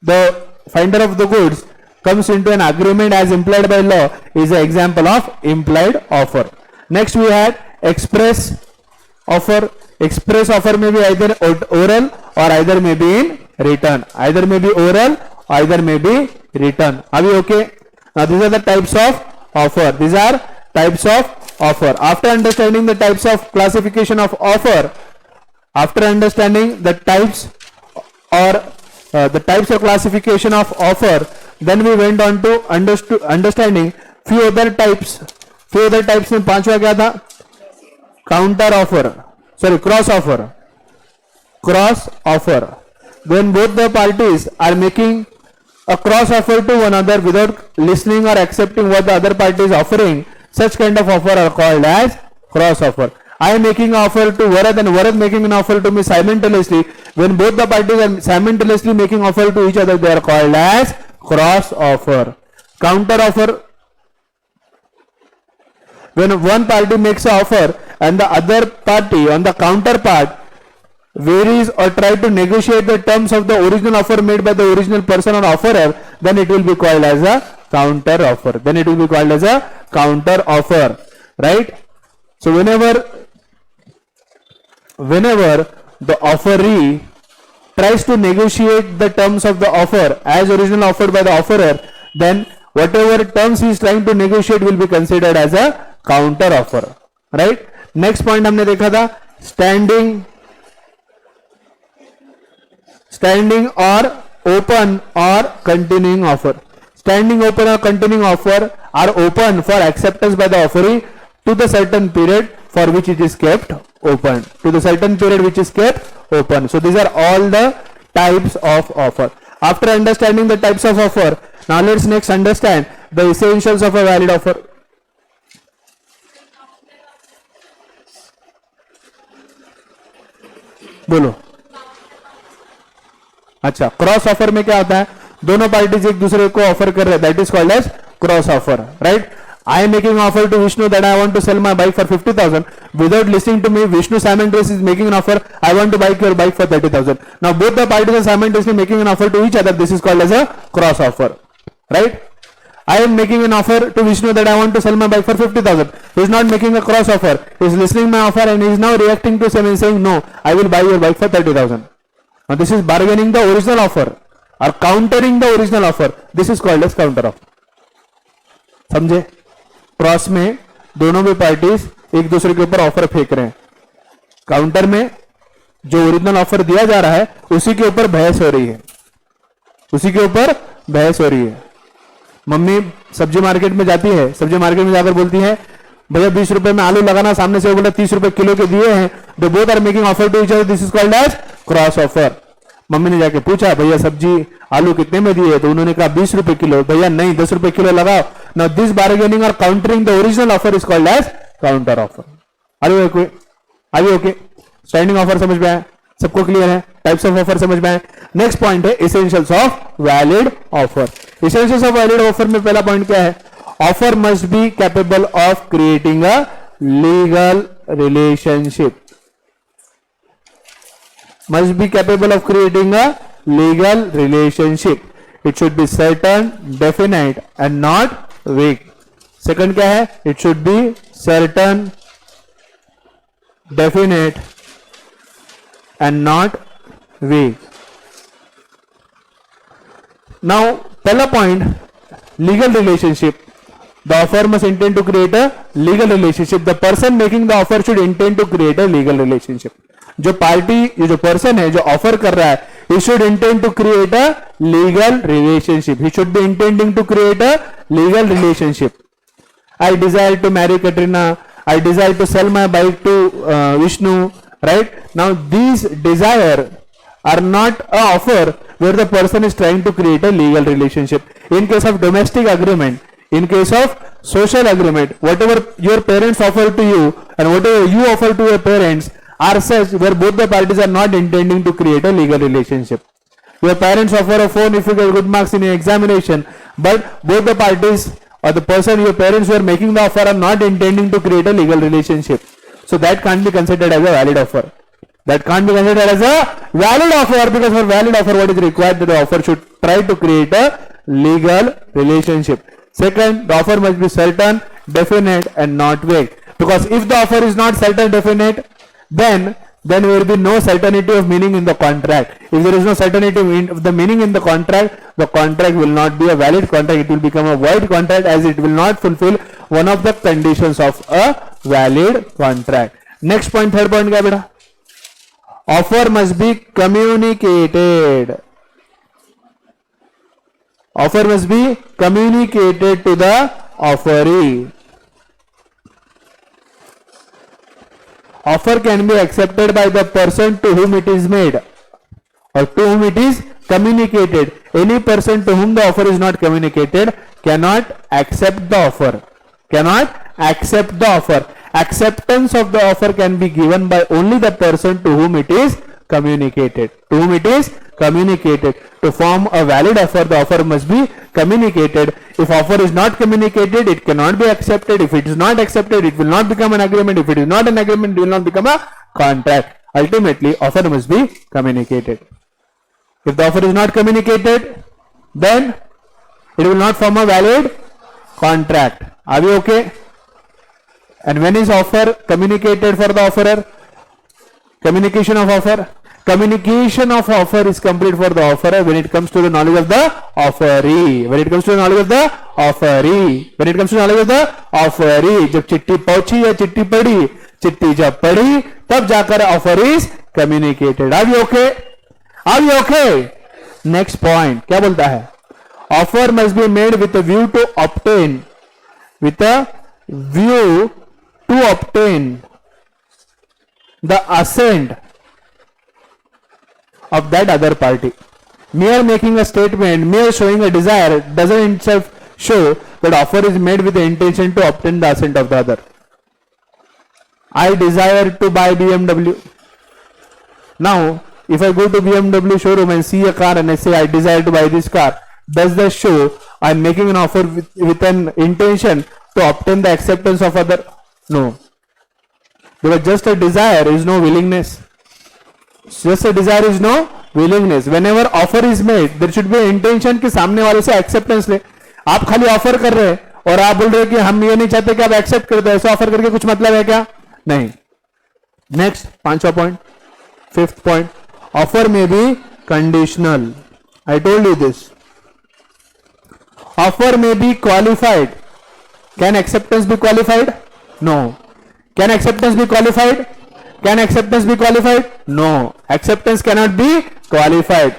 the finder of the goods comes into an agreement as implied by law is an example of implied offer. Next we had express offer. Express offer may be either oral or either may be in written. Either may be oral, either may be written. Are we okay? Now these are the types of offer. These are types of offer. After understanding the types of classification of offer, after understanding the types or the types of classification of offer, then we went on to understanding few other types. few other types में पांचवा क्या था? Counter offer, sorry cross offer. Cross offer, when both the parties are making a cross offer to one another without listening or accepting what the other party is offering, such kind of offer are called as cross offer. I am making an offer to Varad and Varad making an offer to me simultaneously. When both the parties are simultaneously making offer to each other, they are called as cross offer. Counter offer, when one party makes an offer and the other party on the counterpart varies or try to negotiate the terms of the original offer made by the original person or offerer, then it will be called as a counter offer. Then it will be called as a counter offer, right? So whenever the offeree tries to negotiate the terms of the offer as originally offered by the offerer, then whatever terms he is trying to negotiate will be considered as a counter offer, right? Next point हमने देखा था standing or open or continuing offer. Standing, open or continuing offer are open for acceptance by the offeree to the certain period for which it is kept open. To the certain period which is kept open. So these are all the types of offer. After understanding the types of offer, now let's next understand the essentials of a valid offer. बोलो. अच्छा, cross offer में क्या होता है? दोनों parties एक दूसरे को ऑफर कर रहे हैं, that is called as cross offer, right? I am making offer to Vishnu that I want to sell my bike for 50,000. Without listening to me, Vishnu simultaneously is making an offer, I want to buy your bike for 30,000. Now both the parties are simultaneously making an offer to each other. This is called as a cross offer, right? I am making an offer to Vishnu that I want to sell my bike for 50,000. He is not making a cross offer. He is listening my offer and he is now reacting to and saying, no, I will buy your bike for 30,000. Now this is bargaining the original offer or countering the original offer. This is called as counter offer. समझे? Cross में दोनों भी parties एक दूसरे के ऊपर offer फेंक रहे हैं. काउंटर में जो ओरिजिनल ऑफर दिया जा रहा है उसी के ऊपर बहस हो रही है, उसी के ऊपर बहस हो रही है. मम्मी सब्जी मार्केट में जाती है, सब्जी मार्केट में जाकर बोलती है भैया 20 रुपए में आलू लगाना, सामने से वो बोला 30 रुपए किलो के दिए हैं. They both are making offer to each other. This is called as cross offer. Mummy ने जाके पूछा भैया सब्जी आलू कितने में दिए? तो उन्होंने कहा 20 रुपए किलो. भैया नहीं 10 रुपए किलो लगाओ. नाउ दिस बार्गेनिंग और countering the original offer is called as counter offer. Are you okay? Standing offer समझ में आया? सबको क्लियर है? टाइप्स ऑफ ऑफर समझ में आए? नेक्स्ट पॉइंट है essentials of valid offer. Essentials of valid offer में पहला पॉइंट क्या है? Offer must be capable of creating a legal relationship. Must be capable of creating a legal relationship. It should be certain, definite and not vague. Second क्या है? It should be certain, definite and not vague. Now पहला point, legal relationship. The offer must intend to create a legal relationship. The person making the offer should intend to create a legal relationship. जो party, ये जो person है जो offer कर रहा है, he should intend to create a legal relationship. He should be intending to create a legal relationship. I desire to marry Katrina. I desire to sell my bike to Vishnu. Right? Now these desire are not a offer where the person is trying to create a legal relationship. In case of domestic agreement, in case of social agreement, whatever your parents offer to you and whatever you offer to your parents are such where both the parties are not intending to create a legal relationship. Your parents offer a phone if you get good marks in your examination. but both the parties or the person, your parents who are making the offer are not intending to create a legal relationship, so that can't be considered as a valid offer. That can't be considered as a valid offer, because for valid offer what is required, that the offer should try to create a legal relationship. Second, the offer must be certain, definite and not vague, because if the offer is not certain, definite, then there will be no certainty of meaning in the contract. If there is no certainty of the meaning in the contract will not be a valid contract, it will become a void contract, as it will not fulfill one of the conditions of a valid contract. Next point, third point क्या बेटा? Offer must be communicated. Offer must be communicated to the offeree. Offer can be accepted by the person to whom it is made or to whom it is communicated. Any person to whom the offer is not communicated cannot accept the offer. Cannot accept the offer. Acceptance of the offer can be given by only the person to whom it is communicated. To whom it is communicated. To form a valid offer, the offer must be communicated. If offer is not communicated, it cannot be accepted. If it is not accepted, it will not become an agreement. If it is not an agreement, it will not become a contract. Ultimately, offer must be communicated. If the offer is not communicated, then it will not form a valid contract. Are we okay? And when is offer communicated for the offerer? Communication of offer. Communication of offer is complete for the offerer when it comes to the knowledge of the offeree. When it comes to the knowledge of the offeree. When it comes to the knowledge of the offeree. जब चिट्ठी पहुंची या चिट्ठी पड़ी, चिट्ठी जब पड़ी तब जाकर offer is communicated. Are we okay? Are we okay? Next point क्या बोलता है? Offer must be made with a view to obtain. With a view to obtain the assent of that other party. Mere making a statement, mere showing a desire doesn't itself show that offer is made with the intention to obtain the assent of the other. I desire to buy BMW. Now, if I go to BMW showroom and see a car and I say I desire to buy this car, does that show I am making an offer with an intention to obtain the acceptance of other? No. Because just a desire is no willingness. Just a desire is no willingness. Whenever offer is made, there should be intention कि सामने वाले से acceptance ले. आप खाली offer कर रहे हैं और आप बोल रहे हैं कि हम ये नहीं चाहते कि आप एक्सेप्ट कर दो, ऐसे ऑफर करके कुछ मतलब है क्या? नहीं. नेक्स्ट पांचवा point, fifth point, offer may be conditional. I told you this. Offer may be qualified. Can acceptance be qualified? No. Can acceptance be qualified? Can acceptance be qualified? No. Acceptance cannot be qualified.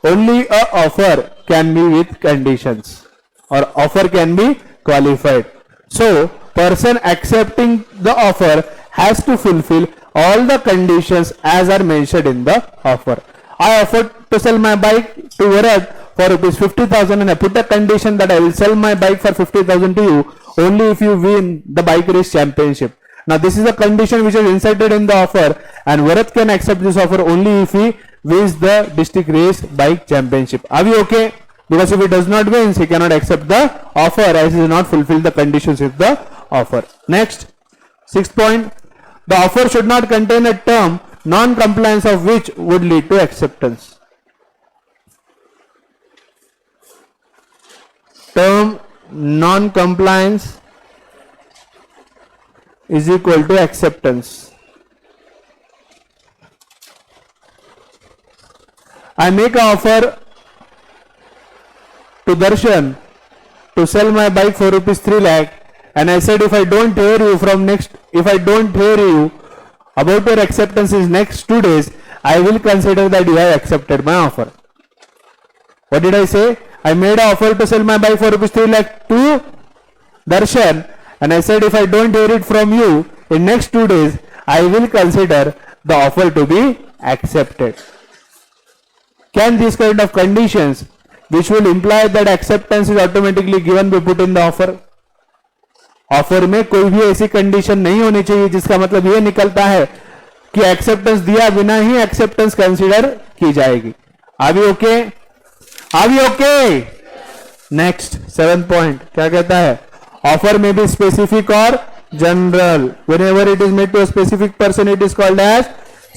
Only a offer can be with conditions, or offer can be qualified. So, person accepting the offer has to fulfill all the conditions as are mentioned in the offer. I offered to sell my bike to Varad for rupees 50,000 and I put a condition that I will sell my bike for 50,000 to you only if you win the bike race championship. Now this is a condition which is inserted in the offer, and Bharat can accept this offer only if he wins the district race bike championship. Are we okay? Because if he does not win, he cannot accept the offer as he has not fulfilled the conditions of the offer. Next, sixth point, the offer should not contain a term non-compliance of which would lead to acceptance. Term non-compliance is equal to acceptance. I make an offer to Darshan to sell my bike for rupees 3 lakh, and I said if I don't hear you about your acceptance in next 2 days, I will consider that you have accepted my offer. What did I say? I made an offer to sell my bike for rupees 3 lakh to Darshan, and I said if I don't hear it from you in next 2 days, I will consider the offer to be accepted. Can these kind of conditions which will imply that acceptance is automatically given be put in the offer? Offer में कोई भी ऐसी condition नहीं होनी चाहिए जिसका मतलब ये निकलता है कि एक्सेप्टेंस दिया बिना ही एक्सेप्टेंस कंसीडर की जाएगी. Are we okay? Are we okay? Next 7th point क्या कहता है? Offer may be specific or general. Whenever it is made to a specific person, it is called as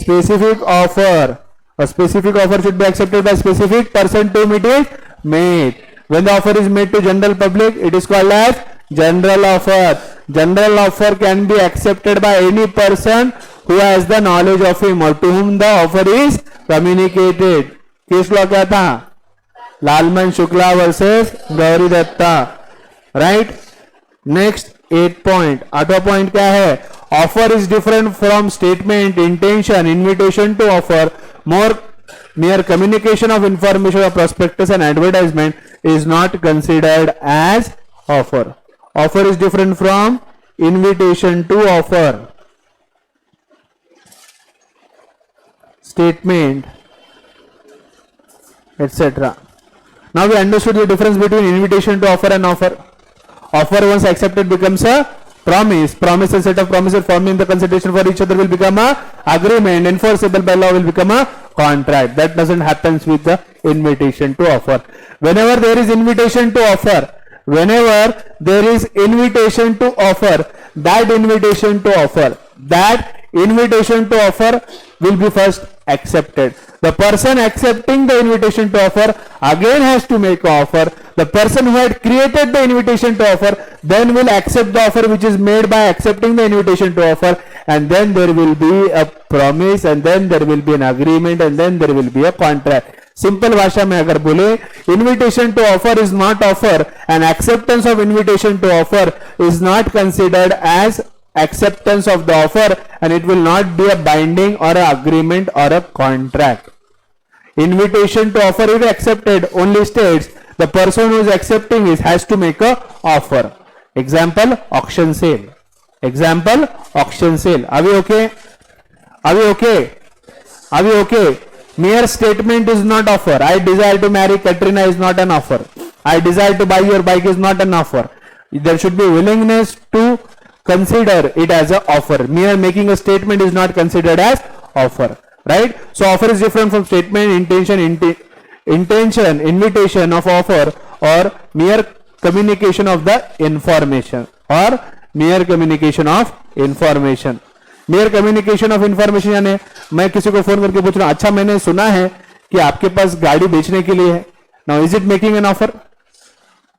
specific offer. A specific offer should be accepted by specific person to whom it is made. When the offer is made to general public, it is called as general offer. General offer can be accepted by any person who has the knowledge of him or to whom the offer is communicated. Case law क्या था? Lalman Shukla versus Gauri Datta. Right. Next 8th point. 8वां point क्या है? Offer is different from statement, intention, invitation to offer. More mere communication of information or prospectus and advertisement is not considered as offer. Offer is different from invitation to offer, statement, etc. Now we understood the difference between invitation to offer and offer. Offer once accepted becomes a promise. Promise, a set of promises forming the consideration for each other, will become a agreement. Enforceable by law will become a contract. That doesn't happen with the invitation to offer. Whenever there is invitation to offer, that invitation to offer will be first accepted. The person accepting the invitation to offer again has to make an offer. The person who had created the invitation to offer then will accept the offer which is made by accepting the invitation to offer, and then there will be a promise, and then there will be an agreement, and then there will be a contract. Simple भाषा में अगर बोले, invitation to offer is not offer, and acceptance of invitation to offer is not considered as acceptance of the offer, and it will not be a binding or a agreement or a contract. Invitation to offer if accepted only states the person who is accepting it has to make a offer. Example, auction sale. Example, auction sale. Are we okay? Are we okay? Are we okay? Mere statement is not offer. I desire to marry Katrina is not an offer. I desire to buy your bike is not an offer. There should be willingness to consider it as an offer. Mere making a statement is not considered as offer. Right? So offer is different from statement, intention, invitation of offer, or mere communication of the information, or mere communication of information. Mayor communication of information यानी मैं किसी को phone करके पूछ रहा हूं, अच्छा मैंने सुना है कि आपके पास गाड़ी बेचने के लिए है. Now is it making an offer?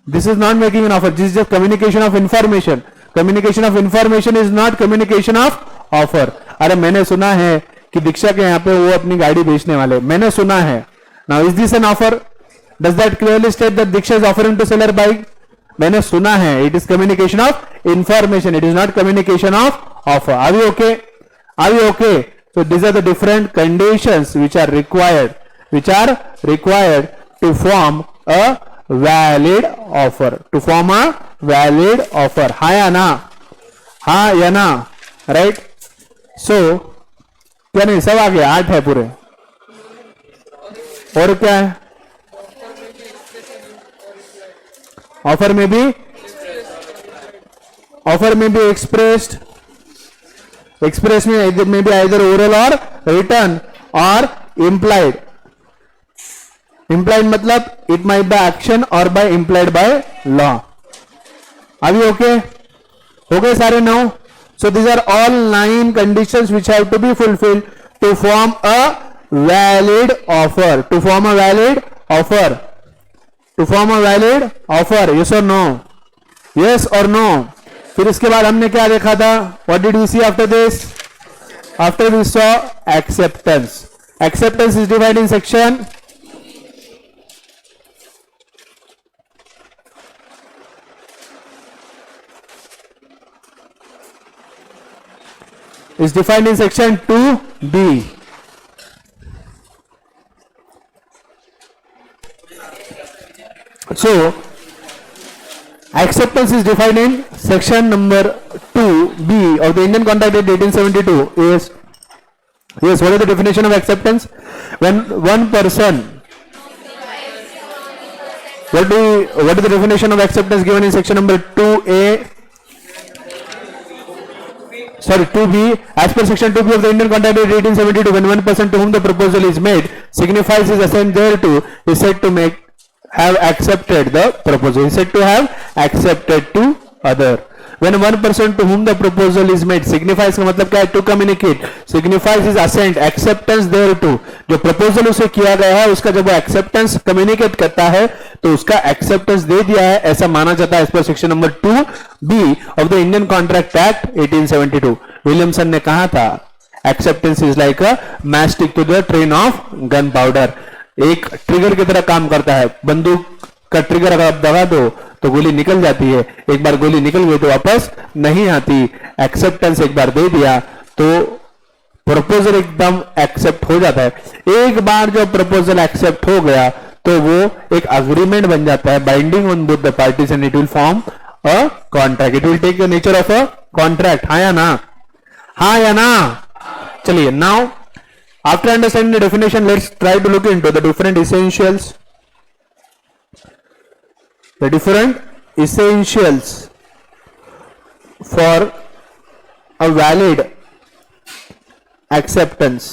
This is not making an offer. This is just communication of information. Communication of information is not communication of offer. अरे मैंने सुना है कि दीक्षा के यहाँ पे वो अपनी गाड़ी बेचने वाले, मैंने सुना है. Now is this an offer? Does that clearly state that Diksha is offering to sell her bike? मैंने सुना है. It is communication of information. It is not communication of offer. Are we okay? Are we okay? So these are the different conditions which are required to form a valid offer. To form a valid offer. हाँ या ना? हाँ या ना? Right? So क्या नहीं, सब आ गया, 8 है पूरे. और क्या है? ऑफर में भी expressed. Express may be either oral or written or implied. Implied मतलब it might be action or by implied by law. Are we okay? Okay सारे now. So these are all 9 conditions which have to be fulfilled to form a valid offer. To form a valid offer. To form a valid offer. Yes or no? Yes or no? फिर इसके बाद हमने क्या देखा था? What did we see after this? After we saw acceptance. Acceptance is divided in section is defined in section 2B. So acceptance is defined in section number 2B of the Indian Contract Act 1872. Yes, what is the definition of acceptance? When one person, what is the definition of acceptance given in section number 2A? Sorry, 2B. As per section 2B of the Indian Contract Act 1872, when one person to whom the proposal is made signifies his assent thereto is said to make have accepted the proposal. He said to have accepted to other. When one person to whom the proposal is made signifies का मतलब क्या है? To communicate. Signifies is assent, acceptance thereto. जो proposal उसे किया गया है उसका जब वो acceptance communicate करता है तो उसका acceptance दे दिया है ऐसा माना जाता है. इस पर section number 2B of the Indian Contract Act 1872. Williamson ने कहा था acceptance is like a matchstick to the train of gunpowder. एक ट्रिगर की तरह काम करता है. बंदूक का ट्रिगर अगर आप दबा दो तो गोली निकल जाती है. एक बार गोली निकल गई तो वापस नहीं आती. एक्सेप्टेंस एक बार दे दिया तो प्रपोजल एकदम एक्सेप्ट हो जाता है. एक बार जो प्रपोजल एक्सेप्ट हो गया तो वो एक अग्रीमेंट बन जाता है, binding on both the parties and it will form a contract. It will take the nature of a contract. हाँ या ना? हाँ या ना? चलिए, now after understanding the definition, let's try to look into the different essentials. The different essentials for a valid acceptance.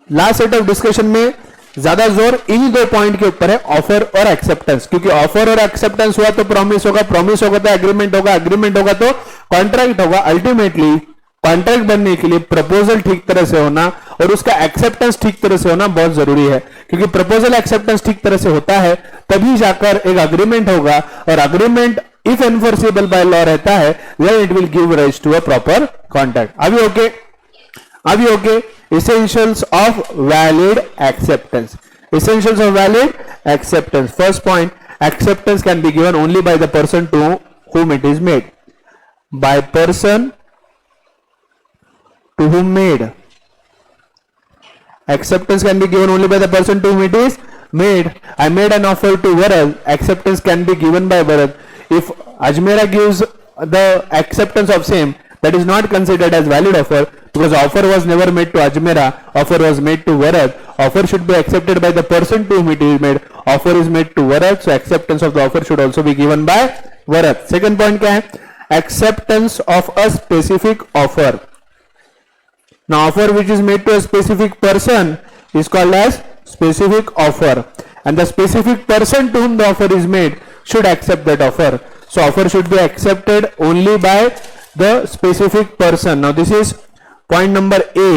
Last set of discussion में ज्यादा जोर इन दो पॉइंट के ऊपर है, ऑफर और एक्सेप्टेंस. क्योंकि ऑफर और एक्सेप्टेंस हुआ तो प्रॉमिस होगा, प्रॉमिस होगा तो एग्रीमेंट होगा, एग्रीमेंट होगा तो कॉन्ट्रैक्ट होगा. अल्टीमेटली कॉन्ट्रैक्ट बनने के लिए प्रपोजल ठीक तरह से होना और उसका एक्सेप्टेंस ठीक तरह से होना बहुत जरूरी है. क्योंकि प्रपोजल एक्सेप्टेंस ठीक तरह से होता है तभी जाकर एक अग्रीमेंट होगा और agreement if enforceable by law रहता है then it will give rise to a proper contract. अभी ओके? अभी okay? essentials of valid acceptance. Essentials of valid acceptance. First point, acceptance can be given only by the person to whom it is made. By person to whom made. Acceptance can be given only by the person to whom it is made. I made an offer to Bharat. Acceptance can be given by Bharat. If Ajmera gives the acceptance of same, that is not considered as valid offer because offer was never made to Ajmera. Offer was made to Bharat. Offer should be accepted by the person to whom it is made. Offer is made to Bharat, so acceptance of the offer should also be given by Bharat. Second point क्या है? Acceptance of a specific offer. Now offer which is made to a specific person is called as specific offer, and the specific person to whom the offer is made should accept that offer. So offer should be accepted only by the specific person. Now this is point number A.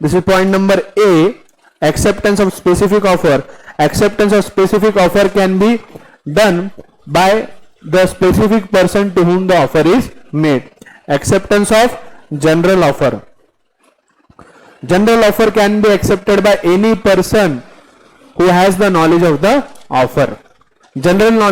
This is point number A. Acceptance of specific offer. Acceptance of specific offer can be done by the specific person to whom the offer is made. Acceptance of general offer. General offer can be accepted by any person who has the knowledge of the offer. General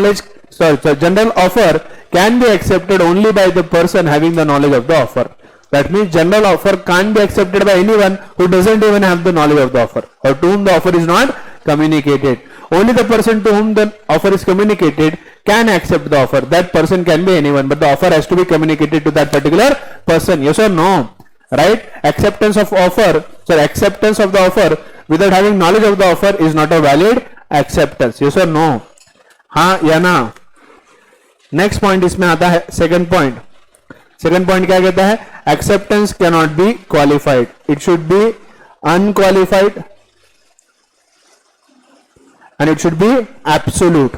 offer can be accepted only by the person having the knowledge of the offer. That means general offer can't be accepted by anyone who doesn't even have the knowledge of the offer or to whom the offer is not communicated. Only the person to whom the offer is communicated can accept the offer. That person can be anyone, but the offer has to be communicated to that particular person. Yes or no? Right? Acceptance of offer, acceptance of the offer without having knowledge of the offer is not a valid acceptance. Yes or no? हाँ या ना? Next point इसमें आता है second point. Second point क्या कहता है? Acceptance can not B qualified. It should be unqualified and it should be absolute.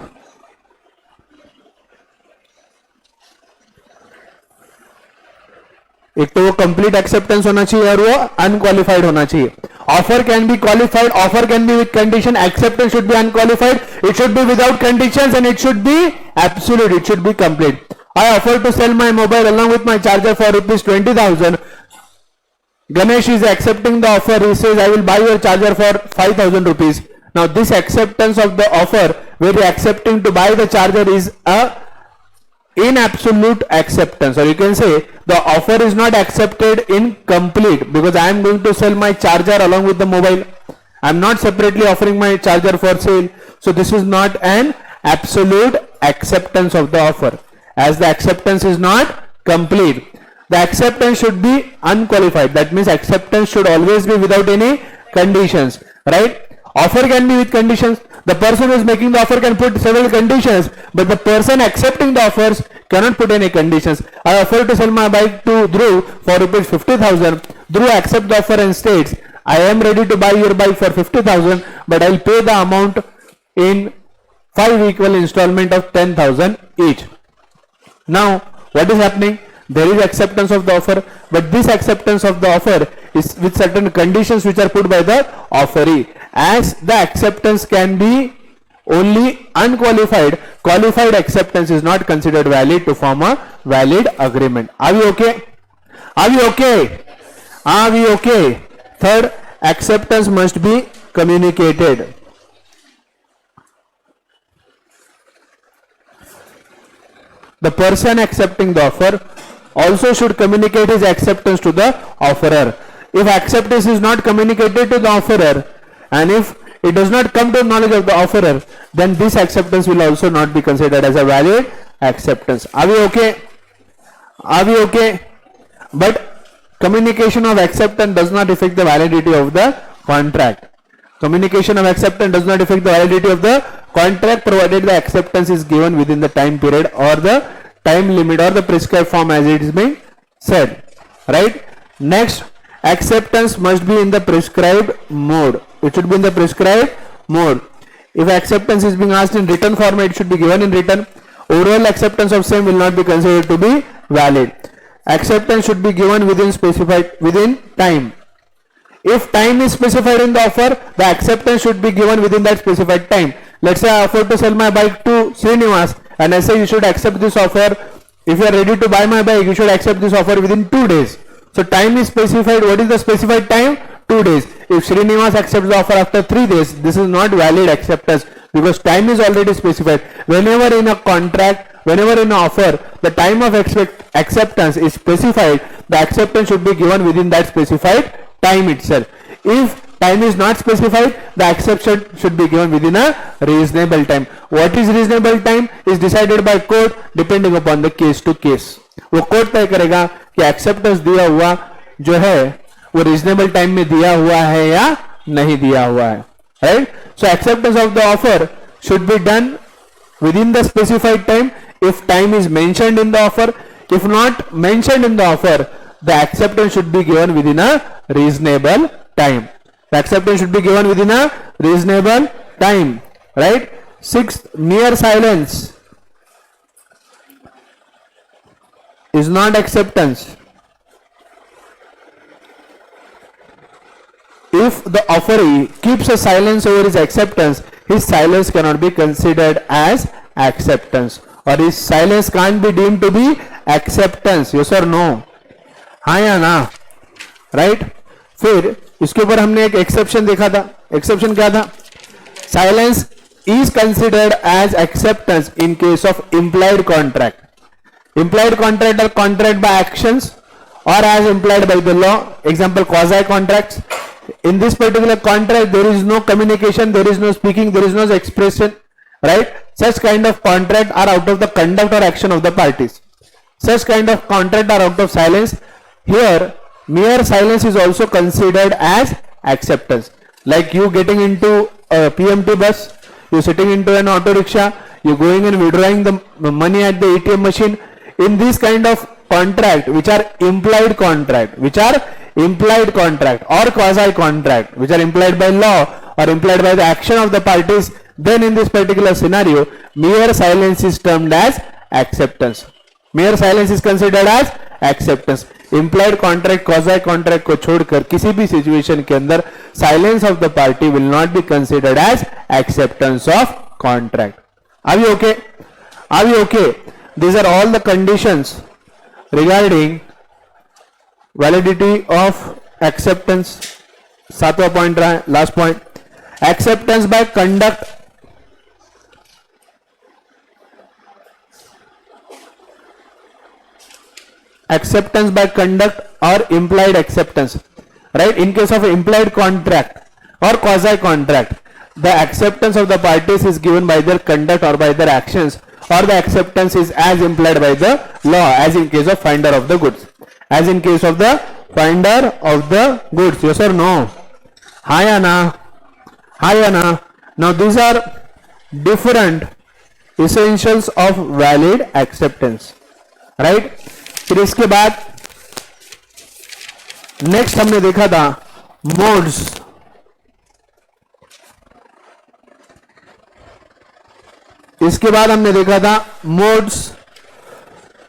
एक तो वो कंप्लीट एक्सेप्टेंस होना चाहिए और वो अनक्वालिफाइड होना चाहिए. Offer can B qualified, offer can be with condition, acceptance should be unqualified, it should be without conditions and it should be absolute. It should be complete. I offer to sell my mobile along with my charger for rupees 20,000. Ganesh is accepting the offer. He says, I will buy your charger for 5,000 rupees. Now this acceptance of the offer where he accepting to buy the charger is a in absolute acceptance, or you can say the offer is not accepted in complete because I am going to sell my charger along with the mobile. I am not separately offering my charger for sale. So this is not an absolute acceptance of the offer, as the acceptance is not complete. The acceptance should be unqualified. That means acceptance should always be without any conditions, right? Offer can be with conditions. The person who is making the offer can put several conditions, but the person accepting the offers cannot put any conditions. I offer to sell my bike to Dhruv for rupees 50,000. Dhruv accepts the offer and states, I am ready to buy your bike for 50,000, but I'll pay the amount in 5 equal installment of 10,000 each. Now, what is happening? There is acceptance of the offer, but this acceptance of the offer is with certain conditions which are put by the offeree. As the acceptance can be only unqualified, qualified acceptance is not considered valid to form a valid agreement. Are we okay? Are we okay? Are we okay? Third, acceptance must be communicated. The person accepting the offer also should communicate his acceptance to the offerer. If acceptance is not communicated to the offerer, and if it does not come to knowledge of the offerer, then this acceptance will also not be considered as a valid acceptance. Are we okay? Are we okay? But communication of acceptance does not affect the validity of the contract. Communication of acceptance does not affect the validity of the contract, provided the acceptance is given within the time period or the time limit or the prescribed form as it is being said. Right? Next, acceptance must be in the prescribed mode. It should be in the prescribed mode. If acceptance is being asked in written format, it should be given in written. Oral acceptance of same will not be considered to be valid. Acceptance should be given within time. If time is specified in the offer, the acceptance should be given within that specified time. Let's say I offer to sell my bike to Srinivas, and I say you should accept this offer. If you are ready to buy my bike, you should accept this offer within 2 days. So time is specified. What is the specified time? 2 days. If Srinivas accepts the offer after 3 days, this is not valid acceptance because time is already specified. Whenever in a contract, whenever in an offer, the time of acceptance is specified, the acceptance should be given within that specified time itself. If time is not specified, the acceptance should be given within a reasonable time. What is reasonable time is decided by court depending upon the case to case. वो court तय करेगा कि acceptance दिया हुआ जो है वो reasonable time में दिया हुआ है या नहीं दिया हुआ है. Right? So acceptance of the offer should be done within the specified time if time is mentioned in the offer. If not mentioned in the offer, the acceptance should be given within a reasonable time. The acceptance should be given within a reasonable time. Right? Sixth, mere silence is not acceptance. If the offeree keeps a silence over his acceptance, his silence cannot be considered as acceptance, or his silence can't be deemed to be acceptance. Yes or no? हाँ या ना? Right? फिर इसके ऊपर हमने एक exception देखा था. एक्सेप्शन क्या था? Silence is considered as acceptance in case of implied contract. Implied contract or contract by actions or as implied by the law. Example, quasi contracts. In this particular contract, there is no communication, there is no speaking, there is no expression. Right? Such kind of contract are out of the conduct or action of the parties. Such kind of contract are out of silence. Here, mere silence is also considered as acceptance. Like you getting into a PMT bus, you sitting into an auto rickshaw, you going and withdrawing the money at the ATM machine. In this kind of contract, which are implied contract, or quasi contract, which are implied by law or implied by the action of the parties, then in this particular scenario, mere silence is termed as acceptance. Mere silence is considered as acceptance. Implied contract, quasi contract को छोड़कर किसी भी situation के अंदर silence of the party will not be considered as acceptance of contract. Are we okay? Are we okay? These are all the conditions regarding validity of acceptance. सातवां point रहा है, last point. Acceptance by conduct. Acceptance by conduct or implied acceptance. Right? In case of implied contract or quasi contract, the acceptance of the parties is given by their conduct or by their actions, or the acceptance is as implied by the law, as in case of finder of the goods. As in case of the finder of the goods. Yes or no? हाँ या ना? हाँ या ना? Now these are different essentials of valid acceptance. Right? फिर इसके बाद next हमने देखा था मोड्स. इसके बाद हमने देखा था modes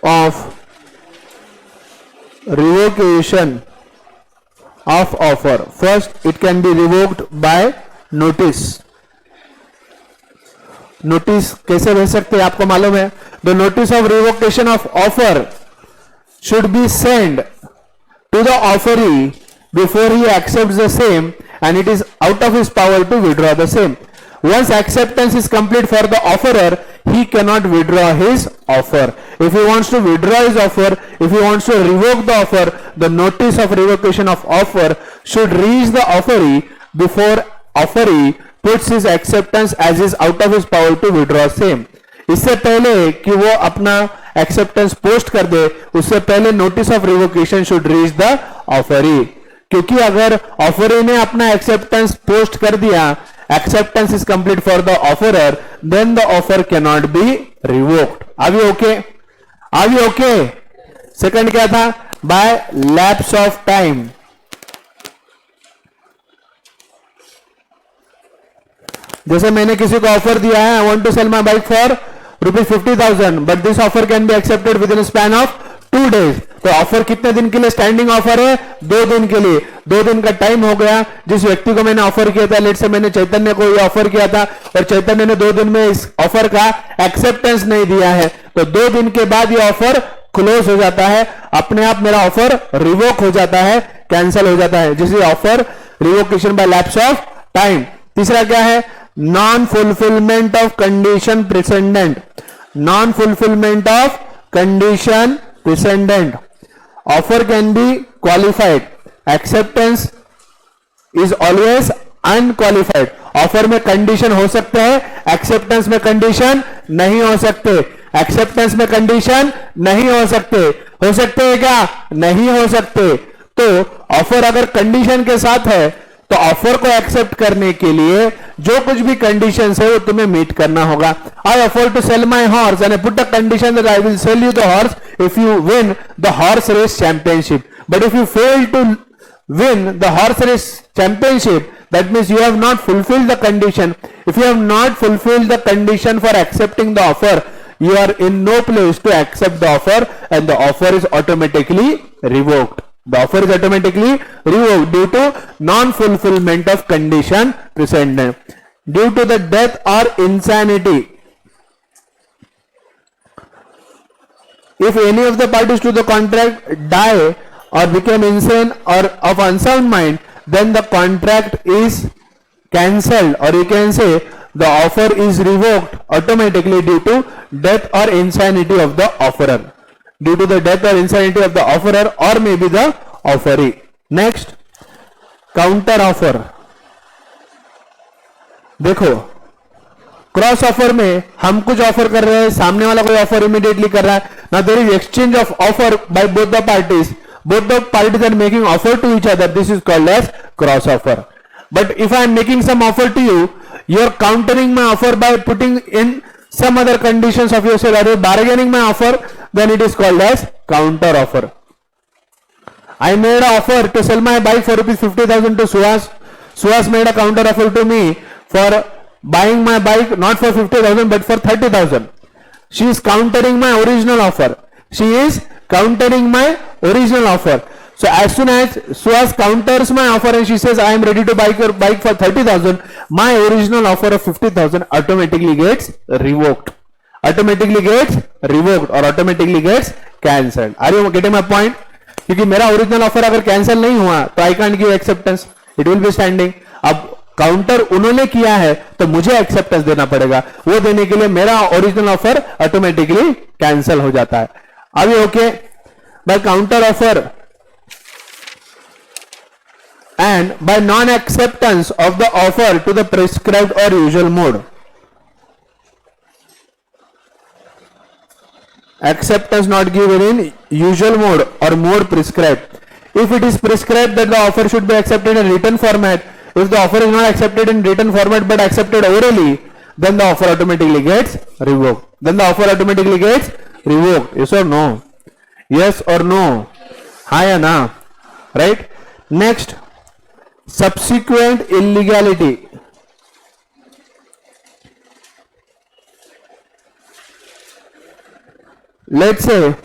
of revocation of offer. First, it can be revoked by notice. Notice कैसे भेज सकते हैं आपको मालूम है. The notice of revocation of offer should be sent to the offeree before he accepts the same, and it is out of his power to withdraw the same. Once acceptance is complete for the offerer, he cannot withdraw his offer. If he wants to withdraw his offer, if he wants to revoke the offer, the notice of revocation of offer should reach the offeree before offeree puts his acceptance as is out of his power to withdraw same. इससे पहले कि वो अपना acceptance post कर दे, उससे पहले notice of revocation should reach the offeree. क्योंकि अगर ऑफरी ने अपना एक्सेप्टेंस पोस्ट कर दिया, acceptance is complete for the offerer, then the offer can not be revoked. Are you okay? Are you okay? Second क्या था? By lapse of time. जैसे मैंने किसी को ऑफर दिया है, I want to sell my bike for ₹50,000, but this offer can be accepted within span of 2 days. तो offer कितने दिन के लिए स्टैंडिंग ऑफर है? 2 दिन के लिए. 2 दिन का टाइम हो गया. जिस व्यक्ति को मैंने ऑफर किया था, लेट से मैंने चैतन्य को ये ऑफर किया था और चैतन्य ने 2 दिन में इस ऑफर का एक्सेप्टेंस नहीं दिया है, तो 2 दिन के बाद ये ऑफर क्लोज हो जाता है. अपने आप मेरा ऑफर रिवोक हो जाता है, कैंसिल हो जाता है. जिस offer revocation by lapse of time. तीसरा क्या है? non-fulfillment of condition precedent. Non-fulfillment of condition precedent. Offer can be qualified. Acceptance is always unqualified. Offer में condition हो सकते हैं, acceptance में condition नहीं हो सकते. Acceptance में condition नहीं हो सकते. हो सकते हैं क्या? नहीं हो सकते. तो ऑफर अगर कंडीशन के साथ है, तो ऑफर को एक्सेप्ट करने के लिए जो कुछ भी कंडीशंस है वो तुम्हें मीट करना होगा. I offer to sell my horse and I put a condition that I will sell you the horse if you win the horse race championship. But if you fail to win the horse race championship, that means you have not fulfilled the condition. If you have not fulfilled the condition for accepting the offer, you are in no place to accept the offer, and the offer is automatically revoked. The offer is automatically revoked due to non-fulfillment of condition precedent. Due to the death or insanity, if any of the parties to the contract die or become insane or of unsound mind, then the contract is cancelled, or you can say the offer is revoked automatically due to death or insanity of the offerer. Due to the death or insanity of the offerer or maybe the offeree. Next, counter offer. देखो, cross offer में हम कुछ offer कर रहे हैं, सामने वाला कोई ऑफर इमीडिएटली कर रहा है. Now there is exchange of offer by both the parties. Both the parties are making offer to each other. This is called as cross offer. But if I am making some offer to you, you are countering my offer by putting in some other conditions of yourself. Are you bargaining my offer? Then it is called as counter offer. I made an offer to sell my bike for ₹50,000 to Suhas. Suhas made a counter offer to me for buying my bike not for 50,000 but for 30,000. She is countering my original offer. She is countering my original offer. So as soon as Suhas counters my offer and she says I am ready to buy your bike for 30,000, my original offer of 50,000 automatically gets revoked. Automatically gets revoked or automatically gets cancelled. Are you getting my point? क्योंकि मेरा original offer अगर cancel नहीं हुआ तो I can't give acceptance, it will be standing. अब counter उन्होंने किया है तो मुझे एक्सेप्टेंस देना पड़ेगा. वो देने के लिए मेरा ओरिजिनल ऑफर ऑटोमेटिकली कैंसिल हो जाता है. Are you okay? By counter offer and by non-acceptance of the offer to the prescribed or usual mode. Acceptance not given in usual mode or mode prescribed. If it is prescribed that the offer should be accepted in written format, if the offer is not accepted in written format but accepted orally, then the offer automatically gets revoked. Then the offer automatically gets revoked. Yes or no? Yes or no? हाँ या ना? Right? Next, subsequent illegality. Let's say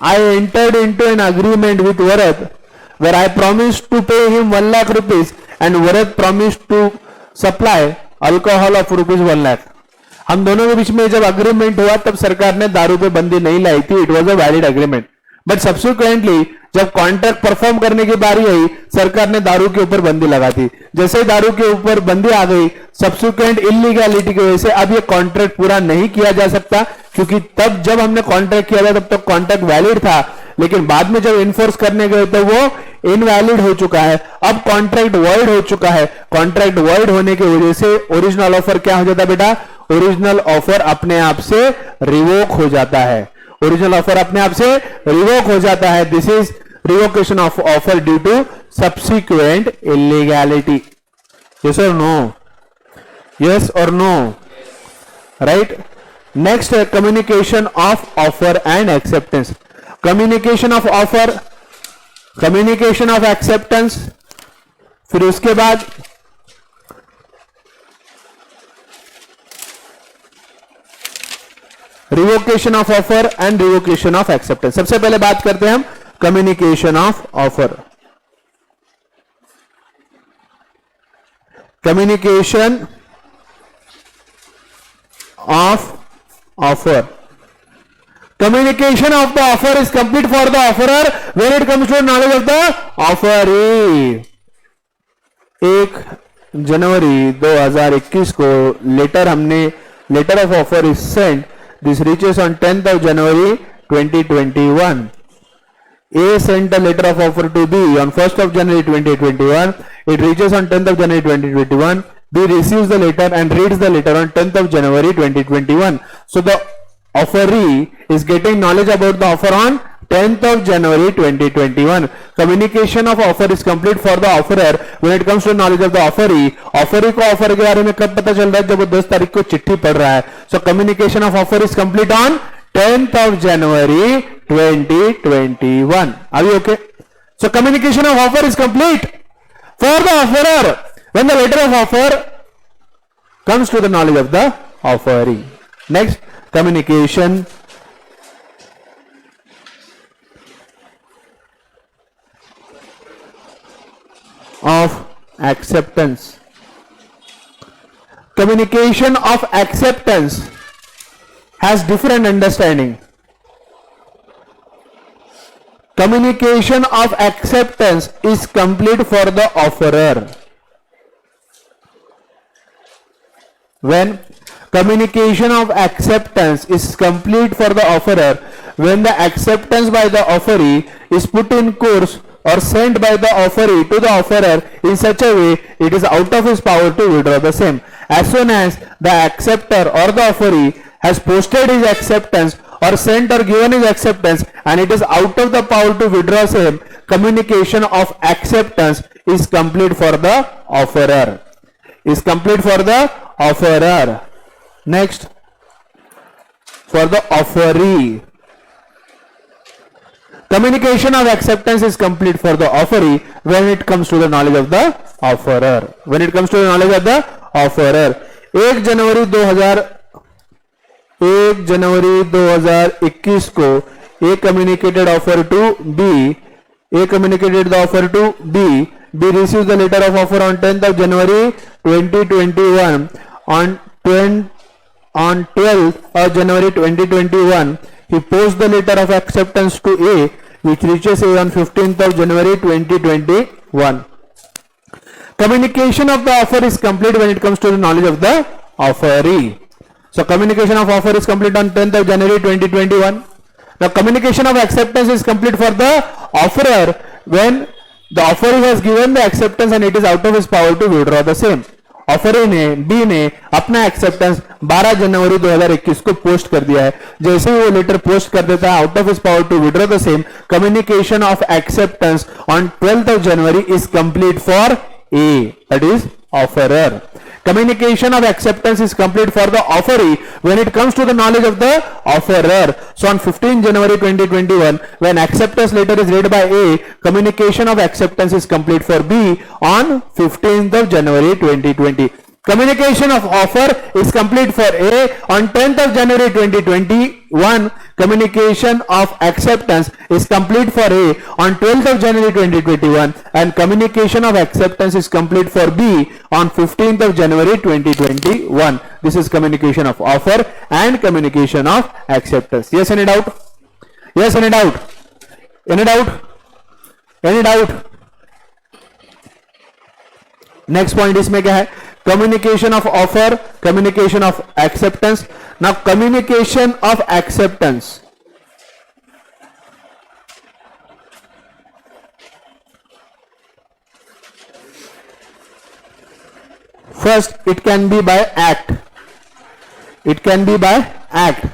I entered into an agreement with Varat where I promised to pay him 1 lakh rupees and Varat promised to supply alcohol of rupees 1 lakh. हम दोनों के बीच में जब agreement हुआ तब सरकार ने दारू पे बंदी नहीं लाई थी. It was a valid agreement. But subsequently जब कॉन्ट्रैक्ट परफॉर्म करने की बारी आई सरकार ने दारू के ऊपर बंदी लगा दी. जैसे ही दारू के ऊपर बंदी आ गई सब्सिक्वेंट इलीगैलिटी की वजह से अब ये कॉन्ट्रैक्ट पूरा नहीं किया जा सकता, क्योंकि तब जब हमने कॉन्ट्रैक्ट किया था तब तक कॉन्ट्रैक्ट वैलिड था, लेकिन बाद में जब इन्फोर्स करने गए तो वो इनवैलिड हो चुका है. अब कॉन्ट्रैक्ट वॉइड हो चुका है. कॉन्ट्रैक्ट वॉइड होने की वजह से ओरिजिनल ऑफर क्या हो जाता है बेटा? ओरिजिनल ऑफर अपने आप से रिवोक हो जाता है. ओरिजिनल ऑफर अपने आप से रिवोक हो जाता है. This is revocation of offer due to subsequent illegality. Yes or no? Yes or no? Right. Next है communication of offer and acceptance. Communication of offer, communication of acceptance, फिर उसके बाद revocation of offer and revocation of acceptance. सबसे पहले बात करते हैं हम communication of offer. Communication of offer. Communication of the offer is complete for the offerer when it comes to knowledge of the offeree. 1 जनवरी 2021 को letter of offer is sent. This reaches on 10th of January 2021. A sent a letter of offer to B on 1st of January 2021. It reaches on 10th of January 2021. B receives the letter and reads the letter on 10th of January 2021. So the offeree is getting knowledge about the offer on 10th of January 2021. Communication of offer is complete for the offerer when it comes to knowledge of the offeree. Offeree को offer के बारे में कब पता चल रहा है? जब वो 10 तारीख को चिट्ठी पढ़ रहा है. So communication of offer is complete on 10th of January 2021. Are you okay? So communication of offer is complete for the offerer when the letter of offer comes to the knowledge of the offeree. Next, communication of acceptance. Communication of acceptance has different understanding. Communication of acceptance is complete for the offerer when communication of acceptance is complete for the offerer when the acceptance by the offeree is put in course or sent by the offeree to the offerer in such a way it is out of his power to withdraw the same. As soon as the acceptor or the offeree has posted his acceptance or sent or given his acceptance and it is out of the power to withdraw same, communication of acceptance is complete for the offerer. Is complete for the offerer. Next, for the offeree. Communication of acceptance is complete for the offeree when it comes to the knowledge of the offerer. When it comes to the knowledge of the offerer. 1 जनवरी 2021 को A communicated offer to B. A communicated the offer to B. B receives the letter of offer on 10th of January 2021. On 12th of January 2021, he posts the letter of acceptance to A, which reaches A on 15th of January 2021. Communication of the offer is complete when it comes to the knowledge of the offeree. So communication of offer is complete on 10th of January 2021. Now communication of acceptance is complete for the offerer when the offeree has given the acceptance and it is out of his power to withdraw the same. Offeree ने B ने अपना acceptance 12 जनवरी 2021 को post कर दिया है. जैसे ही वो letter post कर देता है out of his power to withdraw the same, communication of acceptance on 12th of January is complete for A, that is offerer. Communication of acceptance is complete for the offeree when it comes to the knowledge of the offerer. So on 15 January 2021, when acceptance letter is read by A, communication of acceptance is complete for B on 15th of January 2020. Communication of offer is complete for A on 10th of January 2021. communication of acceptance is complete for A on 12th of January 2021 and communication of acceptance is complete for B on 15th of January 2021. This is communication of offer and communication of acceptance. Yes, any doubt? Yes, any doubt? Any doubt? Any doubt? Next point इसमें क्या है? Communication of offer, communication of acceptance. Now communication of acceptance. First, it can be by act. It can be by act.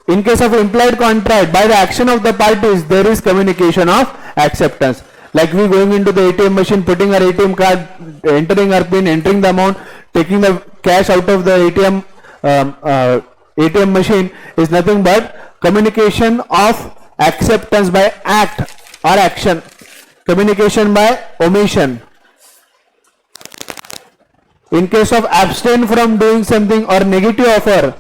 In case of implied contract, by the action of the parties, there is communication of acceptance. Like we going into the ATM machine, putting our ATM card, entering our PIN, entering the amount, taking the cash out of the ATM machine is nothing but communication of acceptance by act or action. Communication by omission. In case of abstain from doing something or negative offer,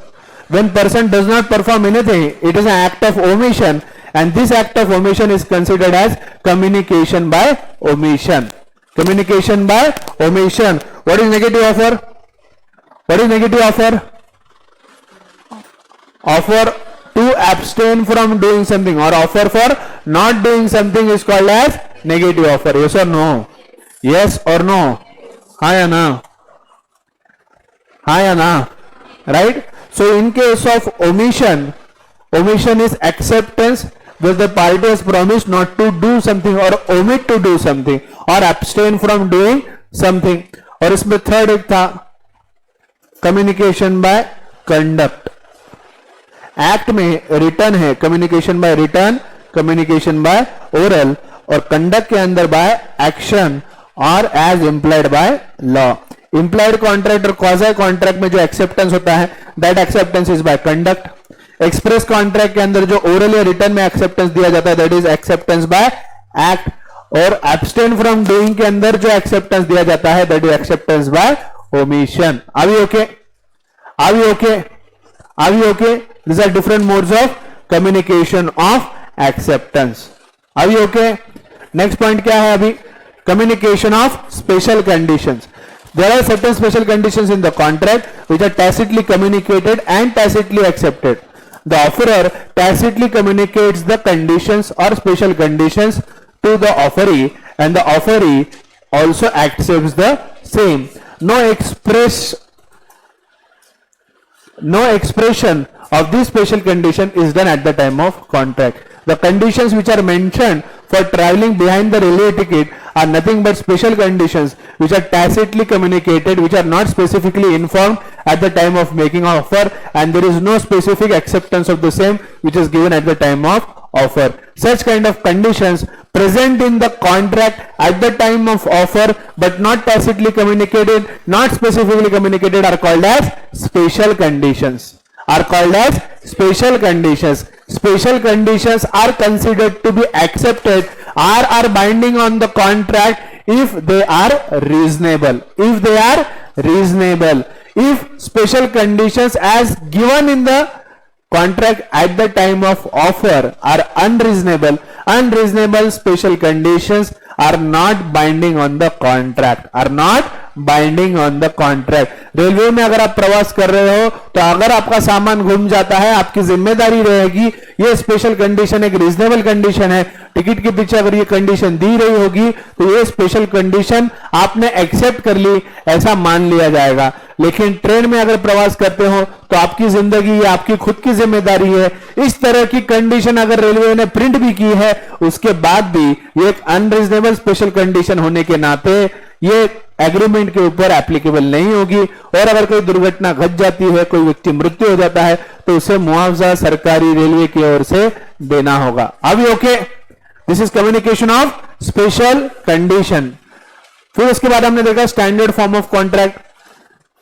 when person does not perform anything, it is an act of omission, and this act of omission is considered as communication by omission. Communication by omission. What is negative offer? What is negative offer? Offer to abstain from doing something or offer for not doing something is called as negative offer. Yes or no? Yes or no? Hi or no? Hi or no? Right? So in case of omission, omission is acceptance where the party has promised not to do something or omit to do something or abstain from doing something. और इसमें third एक था communication by conduct. Act में return है, communication by return, communication by oral, और conduct के अंदर by action और as implied by law. Implied contract और क्वाज़ी कॉन्ट्रैक्ट में जो एक्सेप्टेंस होता है that acceptance is by conduct. Express contract के अंदर जो ओरल या रिटर्न में एक्सेप्टेंस दिया जाता है that is acceptance by act. और एब्सटेन फ्रॉम डूइंग के अंदर जो एक्सेप्टेंस दिया जाता है that is acceptance by omission. Are we okay? Are we okay? Are we okay? These are different modes of communication of acceptance. Are we okay? Next point क्या है अभी? Communication of special conditions. There are certain special conditions in the contract which are tacitly communicated and tacitly accepted. The offerer tacitly communicates the conditions or special conditions to the offeree, and the offeree also accepts the same. No expression of this special condition is done at the time of contract. The conditions which are mentioned for traveling behind the railway ticket are nothing but special conditions which are tacitly communicated, which are not specifically informed at the time of making offer, and there is no specific acceptance of the same which is given at the time of offer. Such kind of conditions present in the contract at the time of offer but not tacitly communicated, not specifically communicated, are called as special conditions. Are called as special conditions. Special conditions are considered to be accepted or are binding on the contract if they are reasonable. If they are reasonable. If special conditions as given in the contract at the time of offer are unreasonable, unreasonable special conditions are not binding on the contract. Are not binding on the contract. Railway में अगर आप प्रवास कर रहे हो तो अगर आपका सामान घूम जाता है आपकी जिम्मेदारी रहेगी. ये स्पेशल कंडीशन एक रीजनेबल कंडीशन है. टिकट के पीछे अगर ये कंडीशन दी रही होगी तो ये स्पेशल कंडीशन आपने एक्सेप्ट कर ली ऐसा मान लिया जाएगा. लेकिन ट्रेन में अगर प्रवास करते हो तो आपकी जिंदगी ये आपकी खुद की जिम्मेदारी है. इस तरह की कंडीशन अगर रेलवे ने प्रिंट भी की है उसके बाद भी ये एक अनरीजनेबल स्पेशल कंडीशन होने के नाते ये एग्रीमेंट के ऊपर एप्लीकेबल नहीं होगी. और अगर कोई दुर्घटना घट जाती है, कोई व्यक्ति मृत्यु हो जाता है तो उसे मुआवजा सरकारी रेलवे की ओर से देना होगा. अभी okay? This is communication of special condition. फिर उसके बाद हमने देखा standard form of contract.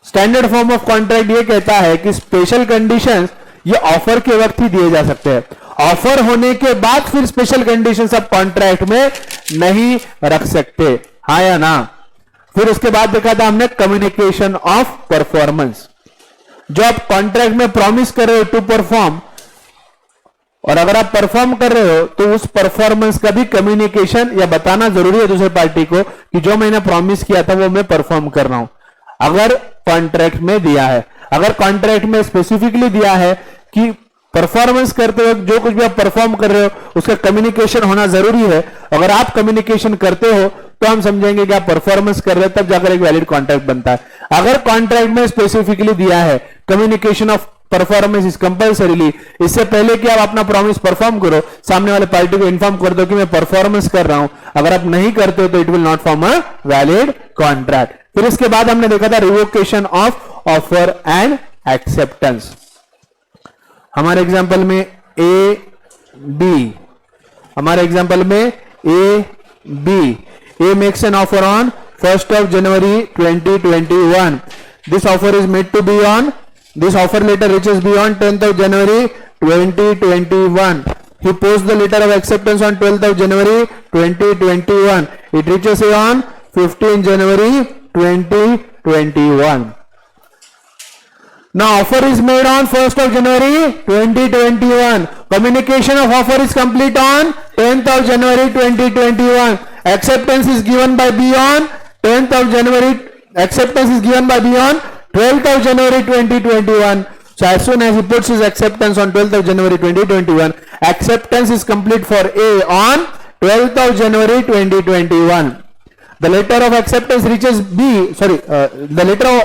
Standard form of contract ये कहता है कि स्पेशल कंडीशंस ये ऑफर के वक्त ही दिए जा सकते हैं. ऑफर होने के बाद फिर स्पेशल कंडीशंस आप कॉन्ट्रैक्ट में नहीं रख सकते. हाँ या ना? फिर उसके बाद देखा था हमने कम्युनिकेशन ऑफ परफॉर्मेंस. जो आप कॉन्ट्रैक्ट में प्रॉमिस कर रहे हो टू परफॉर्म, और अगर आप परफॉर्म कर रहे हो तो उस परफॉर्मेंस का भी कम्युनिकेशन या बताना जरूरी है दूसरे पार्टी को कि जो मैंने प्रॉमिस किया था वो मैं परफॉर्म कर रहा हूं, अगर कॉन्ट्रैक्ट में दिया है। अगर कॉन्ट्रैक्ट में स्पेसिफिकली दिया है कि परफॉर्मेंस करते वक्त जो कुछ भी आप परफॉर्म कर रहे हो उसका कम्युनिकेशन होना जरूरी है, अगर आप कम्युनिकेशन करते हो तो हम समझेंगे कि आप परफॉर्मेंस कर रहे हो, तब जाकर एक वैलिड कॉन्ट्रैक्ट बनता है। अगर कॉन्ट्रैक्ट में स्पेसिफिकली दिया है communication of performance is compulsorily, इससे पहले कि आप अपना प्रॉमिस परफॉर्म करो सामने वाले पार्टी को इन्फॉर्म कर दो कि मैं परफॉर्मेंस कर रहा हूं, अगर आप नहीं करते हो तो it will not form a valid contract. फिर इसके बाद हमने देखा था revocation of offer and acceptance. हमारे एग्जांपल में ए बी, हमारे एग्जांपल में A B, A makes an offer on 1st of January 2021. This offer is made to be on, this offer letter reaches be on 10th of January 2021. He posts the letter of acceptance on 12th of January 2021. It reaches on 15th January 2021. Now offer is made on 1st of January 2021. Communication of offer is complete on 10th of January 2021. Acceptance is given by B on 10th of January. Acceptance is given by B on 12th of January 2021. So as soon as he puts his acceptance on 12th of January 2021, acceptance is complete for A on 12th of January 2021. The letter of acceptance reaches B, the letter of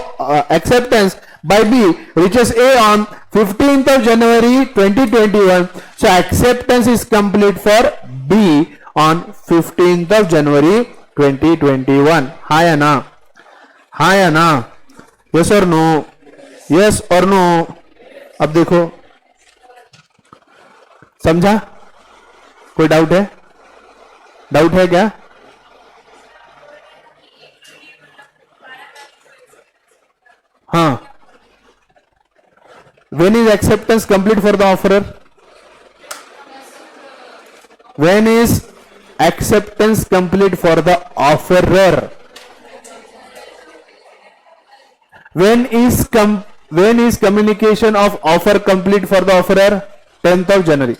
acceptance by B reaches A on 15th of January 2021. So acceptance is complete for B on 15th of January 2021. Hi or no? Hi or no? Yes or no? Yes or no? अब देखो, समझा? कोई doubt है? Doubt है क्या? हाँ. When is acceptance complete for the offerer? When is acceptance complete for the offerer? When is communication of offer complete for the offerer? 10th of January.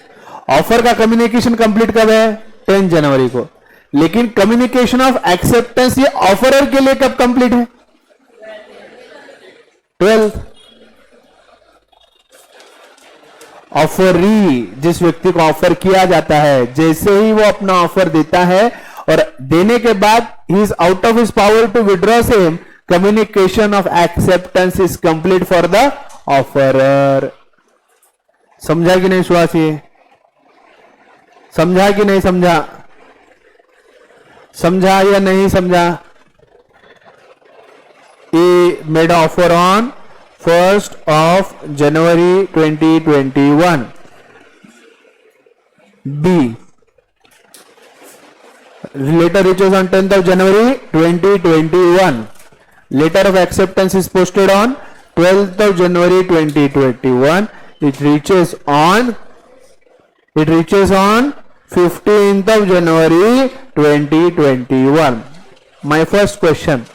Offer का communication complete कब है? 10 जनवरी को. लेकिन communication of acceptance ये offeror के लिए कब complete है? 12th. ऑफरी, जिस व्यक्ति को ऑफर किया जाता है, जैसे ही वो अपना ऑफर देता है और देने के बाद ही is out of his power to withdraw same, communication of acceptance is complete for the offerer. समझा कि नहीं सुहास? ये समझा कि नहीं समझा? समझा या नहीं समझा? A made offer on 1st of January 2021. B letter reaches on 10th of January 2021. Letter of acceptance is posted on 12th of January 2021. It reaches on 15th of January 2021. My first question: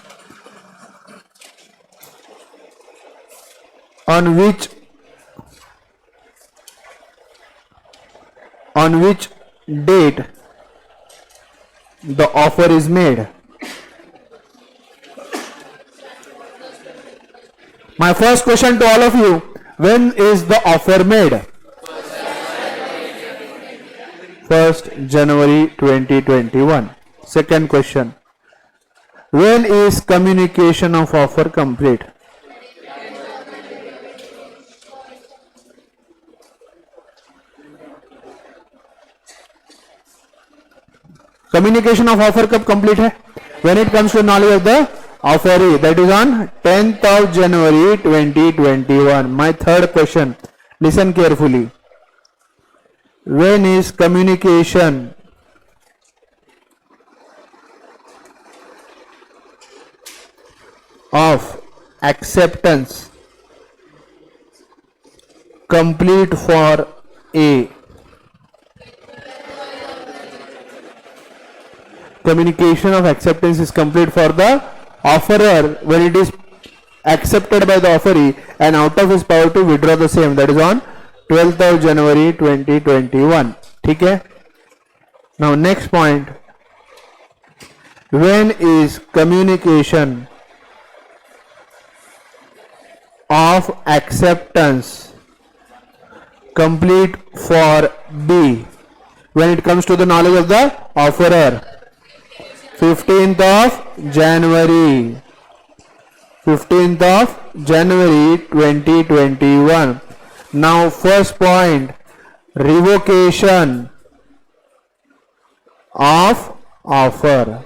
on which date the offer is made? My first question to all of you: when is the offer made? 1st January 2021. Second question: when is communication of offer complete? Communication of offer कब complete है? When it comes to knowledge of the offeree, that is on 10th of January 2021. My third question, listen carefully. When is communication of acceptance complete for A? Communication of acceptance is complete for the offerer when it is accepted by the offeree and out of his power to withdraw the same, that is on 12th of January 2021. ठीक है. Now next point, when is communication of acceptance complete for B when it comes to the knowledge of the offerer? 15th of January 2021. Now first point, revocation of offer.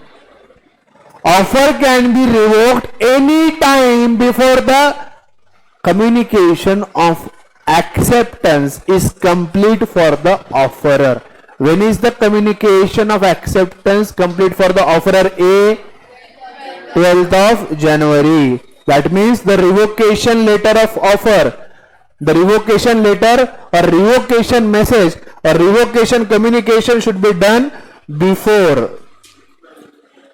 Offer can be revoked any time before the communication of acceptance is complete for the offerer. When is the communication of acceptance complete for the offerer? A, 12th of January. That means the revocation letter of offer, the revocation letter or revocation message or revocation communication should be done before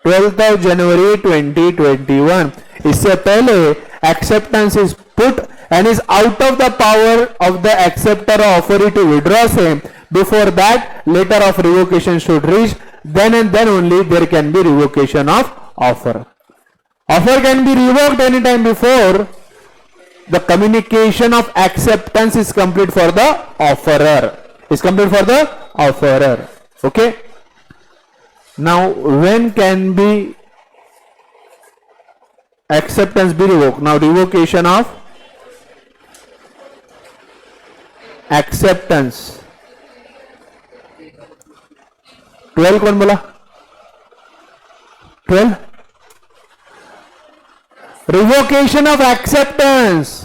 12th of January 2021. इससे पहले acceptance is put and is out of the power of the acceptor or offeree to withdraw same. Before that, letter of revocation should reach. Then and then only there can be revocation of offer. Offer can be revoked anytime before the communication of acceptance is complete for the offerer. Is complete for the offerer. Okay. Now, when can be acceptance be revoked? Now, revocation of acceptance. 12 कौन बोला? 12. Revocation of acceptance.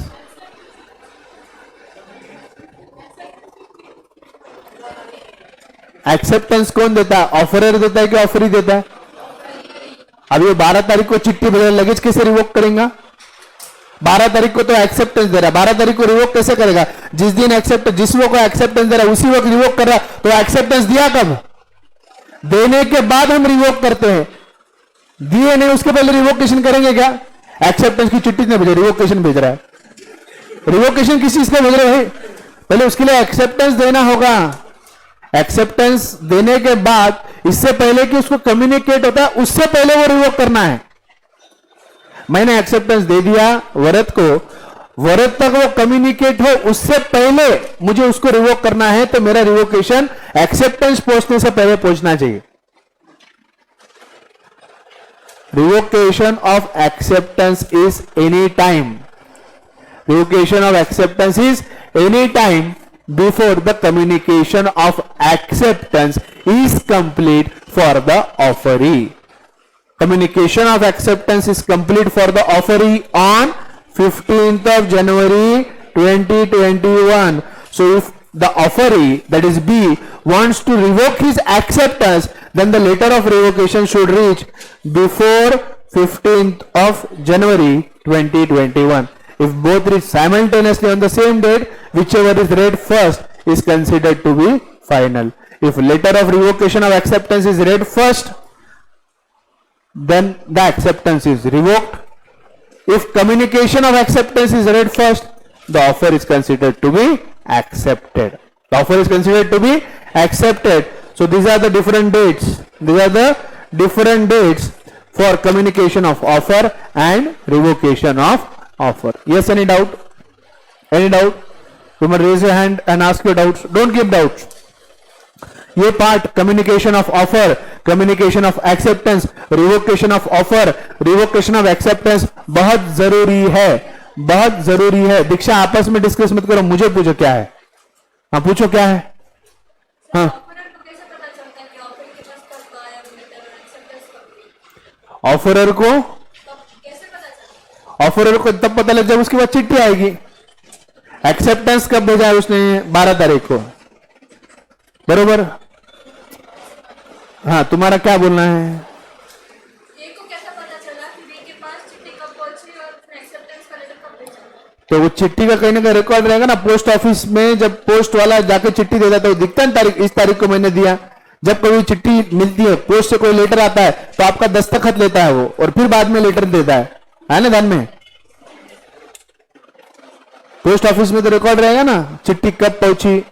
Acceptance कौन देता है? Offeror देता है कि offeree देता है? अब ये 12 तारीख को चिट्ठी भेजा, लगेज कैसे रिवोक करेगा? 12 तारीख को तो एक्सेप्टेंस दे रहा है, 12 तारीख को रिवोक कैसे करेगा? जिस दिन एक्सेप्ट, जिस वो को एक्सेप्टेंस दे रहा है उसी वक्त रिवोक कर रहा है, तो एक्सेप्टेंस दिया कब? देने के बाद हम रिवोक करते हैं. दिए नहीं उसके पहले रिवोकेशन करेंगे क्या? एक्सेप्टेंस की चिट्ठी नहीं भेजा, रिवोकेशन भेज रहा है. रिवोकेशन किस चीज का भेज रहे हैं? पहले उसके लिए एक्सेप्टेंस देना होगा. एक्सेप्टेंस देने के बाद, इससे पहले कि उसको कम्युनिकेट होता है, उससे पहले वो रिवोक करना है. मैंने एक्सेप्टेंस दे दिया वरद को, वरद तक वो कम्युनिकेट हो उससे पहले मुझे उसको रिवोक करना है, तो मेरा रिवोकेशन एक्सेप्टेंस पहुंचने से पहले पहुंचना चाहिए. Revocation of acceptance is any time. Revocation of acceptance is any time before the communication of acceptance is complete for the offeree. Communication of acceptance is complete for the offeree on 15th of January 2021. So if the offeree, that is B, wants to revoke his acceptance, then the letter of revocation should reach before 15th of January 2021. If both reach simultaneously on the same date, whichever is read first is considered to be final. If letter of revocation of acceptance is read first, then the acceptance is revoked. If communication of acceptance is read first, the offer is considered to be accepted. The offer is considered to be accepted. So these are the different dates. These are the different dates for communication of offer and revocation of offer. Yes, any doubt? Any doubt? You must raise your hand and ask your doubts. Don't give doubts. ये part communication of offer, communication of acceptance, revocation of offer, revocation of acceptance बहुत जरूरी है, बहुत जरूरी है. दीक्षा आपस में discuss मत करो, मुझे पूछो क्या है. हाँ पूछो क्या है. हाँ ऑफरर को, ऑफरर को तब पता लग जाए उसके बाद चिट्ठी आएगी. एक्सेप्टेंस कब भेजा है उसने? 12 तारीख को. बरोबर. हाँ तुम्हारा क्या बोलना है? को कैसा पता चला कि बी के पास चिट्ठी कब पहुंची और एक्सेप्टेंस का लेटर कब भेजा? तो वो चिट्ठी का कहीं ना कहीं रिकॉर्ड रहेगा ना. पोस्ट ऑफिस में जब पोस्ट वाला जाके चिट्ठी दे देता है, दिखता है तारीख, इस तारीख को मैंने दिया. जब कोई चिट्ठी मिलती है, पोस्ट से कोई लेटर आता है, तो आपका दस्तखत लेता है वो और फिर बाद में लेटर देता है ना ध्यान में. पोस्ट ऑफिस में तो रिकॉर्ड रहेगा ना, चिट्ठी कब पहुंची,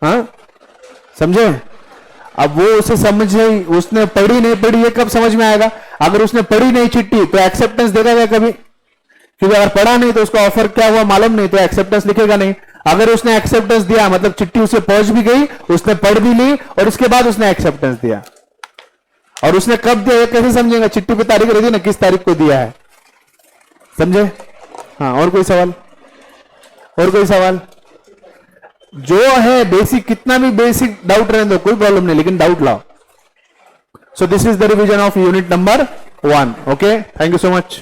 हाँ समझे। अब वो उसे समझ नहीं, उसने पढ़ी नहीं पढ़ी ये कब समझ में आएगा। अगर उसने पढ़ी नहीं चिट्ठी तो एक्सेप्टेंस देगा क्या कभी, क्योंकि अगर पढ़ा नहीं तो उसका ऑफर क्या हुआ मालूम नहीं, तो एक्सेप्टेंस लिखेगा नहीं। अगर उसने एक्सेप्टेंस दिया मतलब चिट्ठी उसे पहुंच भी गई, उसने पढ़ भी ली और उसके बाद उसने एक्सेप्टेंस दिया, और उसने कब दिया ये कैसे समझेगा, चिट्ठी पे तारीख रहती ना किस तारीख को दिया है, समझे। हाँ और कोई सवाल, और कोई सवाल। जो है बेसिक, कितना भी बेसिक डाउट रहने दो कोई प्रॉब्लम नहीं, लेकिन डाउट लाओ। So this is the revision of unit number 1। Okay, thank you so much.